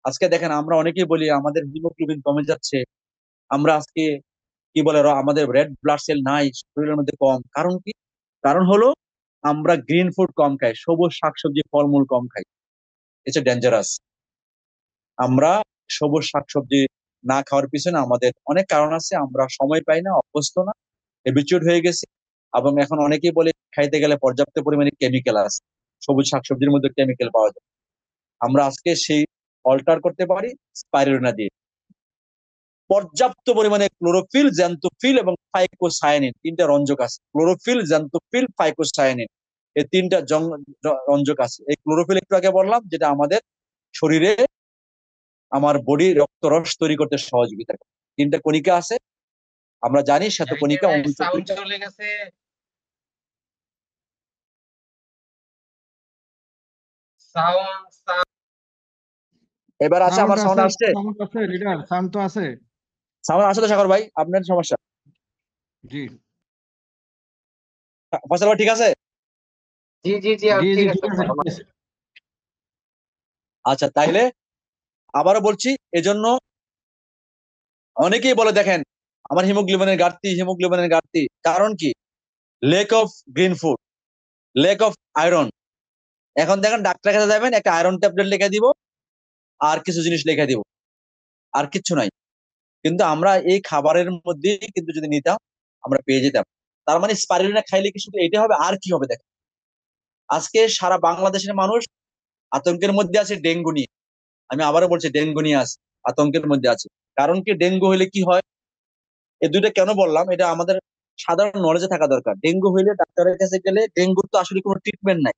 আজকে দেখেন আমরা অনেকেই বলি আমাদের হিমোগ্লোবিন কমে যাচ্ছে, আমরা আজকে কি বলে আমাদের রেড ব্লাড সেল নাই শরীরের মধ্যে কম, কারণ কি? কারণ হলো আমরা গ্রিন ফুড কম খাই, সবুজ শাকসবজি ফলমূল কম খাই। এটা ডেঞ্জারাস। আমরা সবুজ শাকসবজি না খাওয়ার পিছনে আমাদের অনেক কারণ আছে, আমরা সময় পাই না, অভ্যস্ত না, হ্যাবিচুয়েট হয়ে গেছি। এবং এখন অনেকেই বলে খাইতে গেলে পর্যাপ্ত পরিমাণে কেমিক্যাল আছে, সবুজ শাকসবজির মধ্যে কেমিক্যাল পাওয়া যায়। আমরা আজকে সেই অল্টার করতে পারি স্পাইরুলিনা দিয়ে। পর্যাপ্ত পরিমাণে ক্লোরোফিল, জ্যান্থোফিল এবং ফাইকোসায়ানিন, তিনটা রঞ্জক আছে। ক্লোরোফিল, জ্যান্থোফিল, ফাইকোসায়ানিন, এই তিনটা রঞ্জক আছে। এই ক্লোরোফিল একটু আগে বললাম, যেটা আমাদের শরীরে আমার বডি রক্তরস তৈরি করতে সহযোগিতা করে। তিনটা কণিকা আছে, আমরা জানি শ্বেত এই যে কণিকা, ভাই অম্ল সাউন্ড কণিকা। চলে গেছে। সাউন্ড এবার আছে, সাউন্ড আমার সাউন্ড আছে, আসছে? সাউন্ড আছে লিডার, সাউন্ড তো আছে। সাউন্ড আসছে তো সাগর ভাই? আপনার সমস্যা? জি ফয়সাল ভাই ঠিক আছে? জি জি জি জি জি ঠিক ঠিক আছে আছে, ভাই। ঠিক আছে। আচ্ছা, তাইলে আবারও বলছি, এজন্য অনেকেই বলে দেখেন আমার হিমোগ্লোবিনের ঘাটতি, হিমোগ্লোবিনের ঘাটতি, কারণ কি? Lake of green food, lake of iron. এখন দেখেন ডাক্তারের কাছে যাবেন, একটা আয়রন ট্যাবলেট লিখে দিব, আর কিছু জিনিস লিখে দিব, আর কিচ্ছু নাই। কিন্তু আমরা এই খাবারের মধ্যেই কিন্তু যদি নিতাম, আমরা পেয়ে যেতাম। তার মানে স্পাইরুলিনা খাইলে কি শুধু এটা হবে? আর কি হবে দেখেন, আজকে সারা বাংলাদেশের মানুষ আতঙ্কের মধ্যে আছে ডেঙ্গু নিয়ে। আমি আবারও বলছি, ডেঙ্গু নিয়ে আছে, আতঙ্কের মধ্যে আছে। কারণ কি? ডেঙ্গু হলে কি হয়, এই দুইটা কেন বললাম, এটা আমাদের সাধারণ নলেজে থাকা দরকার। ডেঙ্গু হইলে ডাক্তারের কাছে গেলে, ডেঙ্গুর তো আসলে কোনো ট্রিটমেন্ট নাই,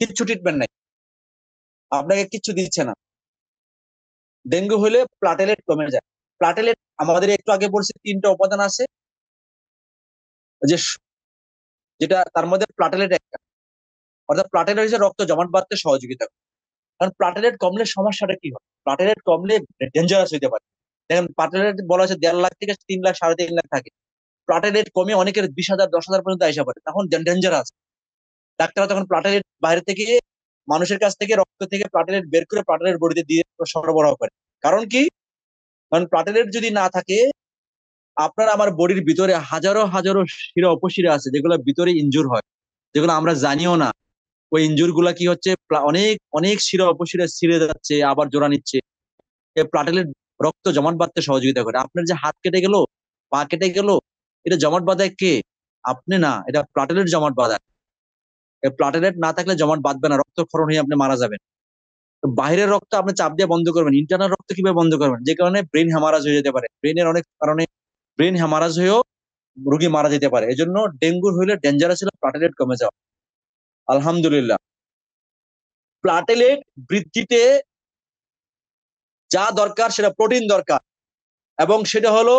কিচ্ছু ট্রিটমেন্ট নাই, আপনাকে কিচ্ছু দিচ্ছে না। ডেঙ্গু হলে প্লাটেলেট কমে যায়। প্লাটেলেট আমাদের একটু আগে বলছি তিনটা উপাদান আছে, যে যেটা তার মধ্যে প্লাটেলেট একটা, অর্থাৎ প্লাটেলেট হচ্ছে রক্ত জমাট বাঁধতে সহযোগিতা করে। কারণ প্লাটেলেট কমলে সমস্যাটা কি হয়? প্লাটেলেট কমলে ডেঞ্জারাস হইতে পারে। দেখেন প্লাটেলেট বলা হচ্ছে 1.5 লাখ থেকে 3 লাখ, 3.5 লাখ থাকে। প্লাটেলেট কমে অনেকের 20,000, 10,000 পর্যন্ত আইসা পারে, তখন ডেঞ্জারাস। ডাক্তাররা তখন প্লাটেলেট বাইরে থেকে, মানুষের কাছ থেকে, রক্ত থেকে প্লাটেলেট বের করে প্লাটেলেট বডিতে দিয়ে সরবরাহ করে। কারণ কি? কারণ প্লাটেলেট যদি না থাকে, আপনার আমার বডির ভিতরে হাজারো হাজারো শিরা উপশিরা আছে, যেগুলো ভিতরে ইনজুর হয়, যেগুলো আমরা জানিও না। ওই ইনজুর গুলা কি হচ্ছে, অনেক অনেক শিরা উপশিরা ছিঁড়ে যাচ্ছে, আবার জোড়া নিচ্ছে। এই প্লাটেলেট রক্ত জমাট বাঁধতে সহযোগিতা করে। আপনার যে হাত কেটে গেল, পা কেটে গেল, এটা জমাট বাঁধায় কে? আপনি না, এটা প্লাটেলেট জমাট বাঁধায়। এই প্লাটেলেট না থাকলে জমাট বাঁধবে না, রক্তক্ষরণ হয়ে আপনি মারা যাবেন। তো বাইরের রক্ত আপনি চাপ দিয়ে বন্ধ করবেন, ইন্টারনাল রক্ত কিভাবে বন্ধ করবেন? যে কারণে ব্রেন হ্যামারাজ হয়ে যেতে পারে, ব্রেনের অনেক কারণে ব্রেন হ্যামারাজ হয়েও রোগী মারা যেতে পারে। এজন্য ডেঙ্গুর হইলে ডেঞ্জারাস ছিল প্লাটেলেট কমে যাওয়া। আলহামদুলিল্লাহ, প্লাটেলেট বৃদ্ধিতে যা দরকার সেটা প্রোটিন দরকার, এবং সেটা হলো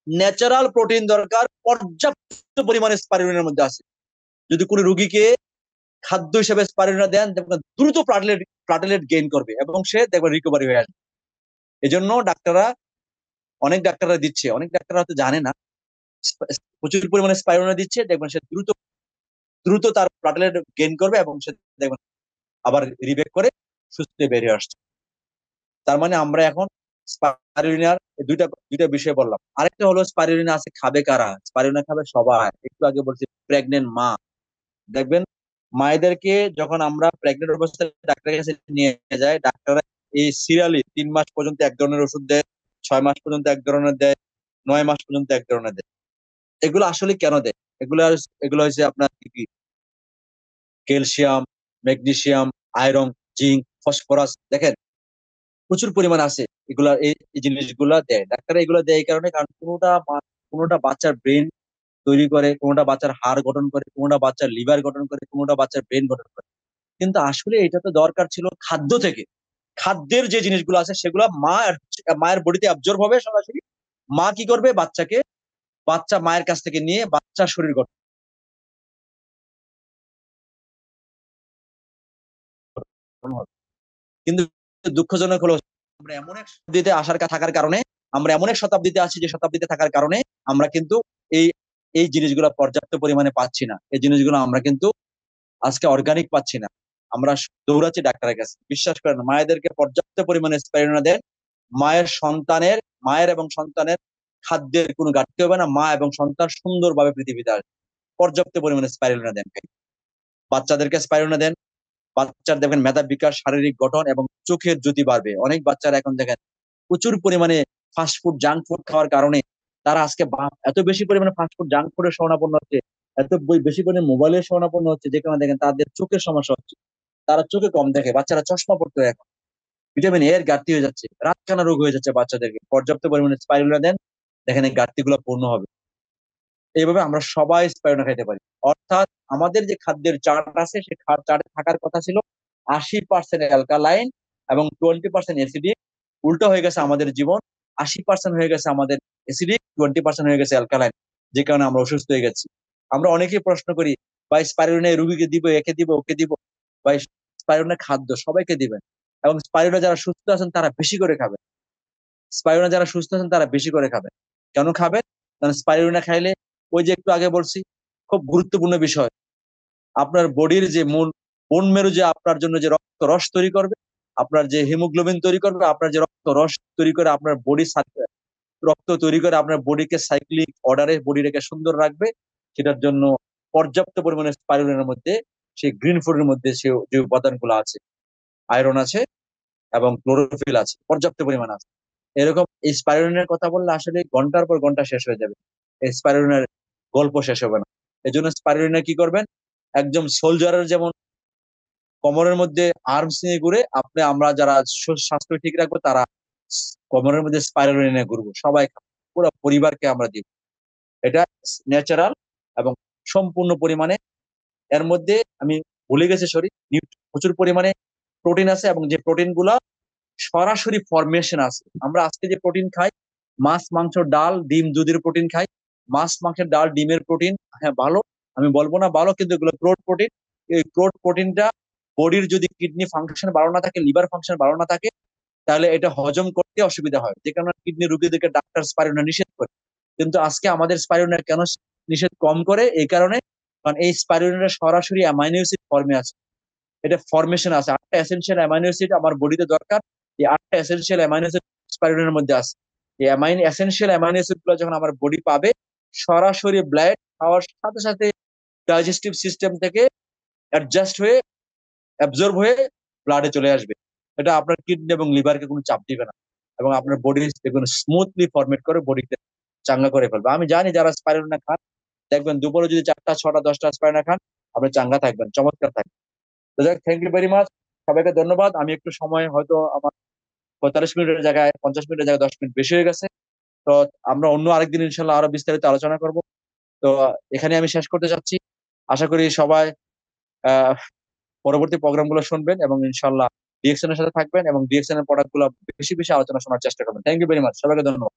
ন্যাচারাল প্রোটিন দরকার, পর্যাপ্ত পরিমাণে স্পাইরুলিনের মধ্যে আছে। যদি কোনো রুগীকে খাদ্য হিসেবে স্পাইরুলিনা দেন, দেখবেন দ্রুত প্লাটেলেট প্লাটেলেট গেইন করবে এবং সে দেখবেন রিকভারি হয়ে আসবে। এজন্য ডাক্তাররা, অনেক ডাক্তাররা দিচ্ছে, অনেক ডাক্তাররা হয়তো জানে না, প্রচুর পরিমাণে স্পাইরুলিনা দিচ্ছে, দেখবেন সে দ্রুত দ্রুত তার প্লাটেলেট গেইন করবে এবং সে দেখবেন আবার রিব্যাক করে সুস্থ হয়ে বেরিয়ে আসছে। তার মানে আমরা এখন স্পাইরুলিনার দুইটা দুইটা বিষয় বললাম। আরেকটা হলো স্পাইরুলিনা আছে খাবে কারা? স্পাইরুলিনা খাবে সবাই। একটু আগে বলছি প্রেগনেন্ট মা, দেখবেন মায়েদেরকে যখন আমরা প্রেগনেন্ট অবস্থায় ডাক্তারের কাছে নিয়ে যাই, ডাক্তাররা এই সিরিয়ালি 3 মাস পর্যন্ত এক ধরনের ওষুধ দেয়, 6 মাস পর্যন্ত এক ধরনের দেয়, 9 মাস পর্যন্ত এক ধরনের দেয়। এগুলো আসলে কেন দেয়? এগুলো এগুলো হচ্ছে আপনার কি, calcium, magnesium, iron, zinc, phosphorus, দেখেন প্রচুর পরিমাণ আছে। এগুলা এই জিনিসগুলা দেয় ডাক্তার, এগুলো দেয় এই কারণে, কারণ কোনোটা বাচ্চার ব্রেন তৈরি করে, কোনোটা বাচ্চার হাড় গঠন করে, কোনোটা বাচ্চার লিভার গঠন করে, কোনোটা বাচ্চার ব্রেন গঠন করে। কিন্তু আসলে এটা তো দরকার ছিল খাদ্য থেকে। খাদ্যের যে জিনিসগুলো আছে সেগুলো মায়ের বডিতে অ্যাবজর্ব হবে সরাসরি। মা কি করবে? বাচ্চা মায়ের কাছ থেকে নিয়ে বাচ্চার শরীর গঠন হবে। কিন্তু দুঃখজনক হলো আমরা এমন এক শতাব্দীতে থাকার কারণে, আমরা এমন এক শতাব্দীতে আছি, যে শতাব্দীতে থাকার কারণে আমরা কিন্তু এই এই জিনিসগুলো পর্যাপ্ত পরিমাণে পাচ্ছি না। এই জিনিসগুলো আমরা কিন্তু আজকে অর্গানিক পাচ্ছি না। আমরা দৌড়াচ্ছি ডাক্তারের কাছে। বিশ্বাস করেন, মায়েদেরকে পর্যাপ্ত পরিমাণে স্পাইরুলিনা দেন। মায়ের এবং সন্তানের খাদ্যের কোনো ঘাটতি হবে না। মা এবং সন্তান সুন্দরভাবে পৃথিবীতে আসবে। পর্যাপ্ত পরিমাণে স্পাইরুলিনা দেন ভাই। বাচ্চাদেরকে স্পাইরুলিনা দেন। বাচ্চার দেখবেন মেধা বিকাশ, শারীরিক গঠন এবং চোখের জ্যোতি বাড়বে। অনেক বাচ্চারা এখন দেখেন প্রচুর পরিমাণে ফাস্টফুড, জাঙ্ক ফুড খাওয়ার কারণে তারা আজকে এত বেশি পরিমাণে ফাস্টফুড, জাঙ্ক ফুডের শরণাপন্ন হচ্ছে, এত বেশি পরিমাণে মোবাইলের শরণাপন্ন হচ্ছে, যে কারণে দেখেন তাদের চোখের সমস্যা হচ্ছে। তারা চোখে কম দেখে, বাচ্চারা চশমা পড়তে হয় এখন। ভিটামিন এর ঘাটতি হয়ে যাচ্ছে, রাতকানা রোগ হয়ে যাচ্ছে বাচ্চাদেরকে। পর্যাপ্ত পরিমাণে স্পাইরুলিনা দেন, দেখেন এই ঘাটতি গুলো পূর্ণ হবে। এইভাবে আমরা সবাই স্পাইরুলিনা খাইতে পারি। অর্থাৎ আমাদের যে খাদ্যের চার্ট আছে, সেই চার্টে থাকার কথা ছিল 80% অ্যালকালাইন এবং 20% অ্যাসিডিক। উল্টো হয়ে গেছে আমাদের জীবন। 80% হয়ে গেছে আমাদের অ্যাসিডিক, 20% হয়ে গেছে অ্যালকালাইন, যে কারণে আমরা অসুস্থ হয়ে গেছি। আমরা অনেকেই প্রশ্ন করি, ভাই স্পাইরুলিনা এই রুগীকে দিব, একে দিব, ওকে দিব? ভাই স্পাইরুলিনা খাদ্য সবাইকে দিবেন, এবং স্পাইরুলিনা যারা সুস্থ আছেন তারা বেশি করে খাবেন। স্পাইরুলিনা যারা সুস্থ আছেন তারা বেশি করে খাবেন। কেন খাবেন? কারণ স্পাইরুলিনা খাইলে, ওই যে একটু আগে বলছি, খুব গুরুত্বপূর্ণ বিষয়, আপনার বডির যে মূল বোন মেরু যে আপনার জন্য যে রক্ত রস তৈরি করবে, আপনার যে হিমোগ্লোবিন তৈরি করবে, আপনার যে রক্ত রস তৈরি করে আপনার বডি রক্ত তৈরি করে আপনার বডিকে সাইক্লিক অর্ডারে বডিটাকে সুন্দর রাখবে, সেটার জন্য পর্যাপ্ত পরিমাণে স্পাইরুলিনার মধ্যে, সেই গ্রিন ফুডের মধ্যে যে উপাদানগুলো আছে, আয়রন আছে এবং ক্লোরোফিল আছে, পর্যাপ্ত পরিমাণ আছে। এরকম এই স্পাইরুলিনের কথা বললে আসলে ঘন্টার পর ঘন্টা শেষ হয়ে যাবে। এই স্পাইরুলিনের গল্প শেষ হবে না। এই জন্য স্পাইরুলিনা কি করবেন, একদম সোলজারের যেমন কোমরের মধ্যে আর্মস নিয়ে ঘুরে, আমরা যারা স্বাস্থ্য ঠিক রাখবো তারা কোমরের মধ্যে স্পাইরুলিনা নিয়ে ঘুরবো, সবাই পুরো পরিবারকে আমরা দিব। এটা ন্যাচারাল এবং সম্পূর্ণ পরিমাণে। এর মধ্যে আমি ভুলে গেছি, সরি, প্রচুর পরিমাণে প্রোটিন আছে, এবং যে প্রোটিন গুলা সরাসরি ফরমেশন আছে। আমরা আজকে যে প্রোটিন খাই, মাছ, মাংস, ডাল, ডিম, দুধের প্রোটিন খাই। মাছ, মাংসের, ডাল, ডিমের প্রোটিন, হ্যাঁ ভালো, আমি বলবো না ভালো, কিন্তু এগুলো ক্রোড প্রোটিন। এই ক্রোড প্রোটিনটা বডির যদি কিডনি ফাংশন ভালো না থাকে, লিভার ফাংশন ভালো না থাকে, তাহলে এটা হজম করতে অসুবিধা হয়, যে কারণে কিডনি রোগীদেরকে ডাক্তার স্পাইরুলিনা নিষেধ করে। কিন্তু আজকে আমাদের স্পাইরুলিনা কেন নিষেধ কম করে? এই কারণে, কারণ এই স্পাইরুলিনা সরাসরি অ্যামাইনো অ্যাসিড ফর্মে আছে। এটা ফরমেশন আছে, 8টা এসেনশিয়াল অ্যামাইনো অ্যাসিড আমার বডিতে দরকার। এই 8টা এসেনশিয়াল অ্যামাইনো অ্যাসিড স্পাইরুলিনের মধ্যে আছে। এই এসেনশিয়াল অ্যামাইনো অ্যাসিড গুলো যখন আমার বডি পাবে, সরাসরি ব্লাড খাওয়ার সাথে সাথে ডাইজেস্টিভ সিস্টেম থেকে অ্যাডজাস্ট হয়ে, অ্যাবজর্ব হয়ে ব্লাডে চলে আসবে। এটা আপনার কিডনি এবং লিভারকে কোনো চাপ দিবে না, এবং আপনার বডি দেখবেন স্মুথলি ফরমেট করে বডিকে চাঙ্গা করে ফেলবে। আমি জানি যারা স্পাইরুলিনা খান, দেখবেন দুপুরে যদি 4টা, 6টা, 10টা স্পাইরুলিনা খান, আপনি চাঙ্গা থাকবেন, চমৎকার থাকবেন। তো যাক, থ্যাংক ইউ ভেরি মাচ, সবাইকে ধন্যবাদ। আমি একটু সময় হয়তো আমার 45 মিনিটের জায়গায় 50 মিনিটের জায়গায় 10 মিনিট বেশি হয়ে গেছে। তো আমরা অন্য আরেকদিন ইনশাল্লাহ আরো বিস্তারিত আলোচনা করব। তো এখানে আমি শেষ করতে চাচ্ছি। আশা করি সবাই আহ পরবর্তী প্রোগ্রাম গুলো শুনবেন, এবং ইনশাল্লাহ ডিএক্সএন এর সাথে থাকবেন, এবং ডিএক্সএন এর প্রোডাক্ট গুলো বেশি বেশি আলোচনা শোনার চেষ্টা করবেন। থ্যাংক ইউ ভেরি মাচ, সবাইকে ধন্যবাদ।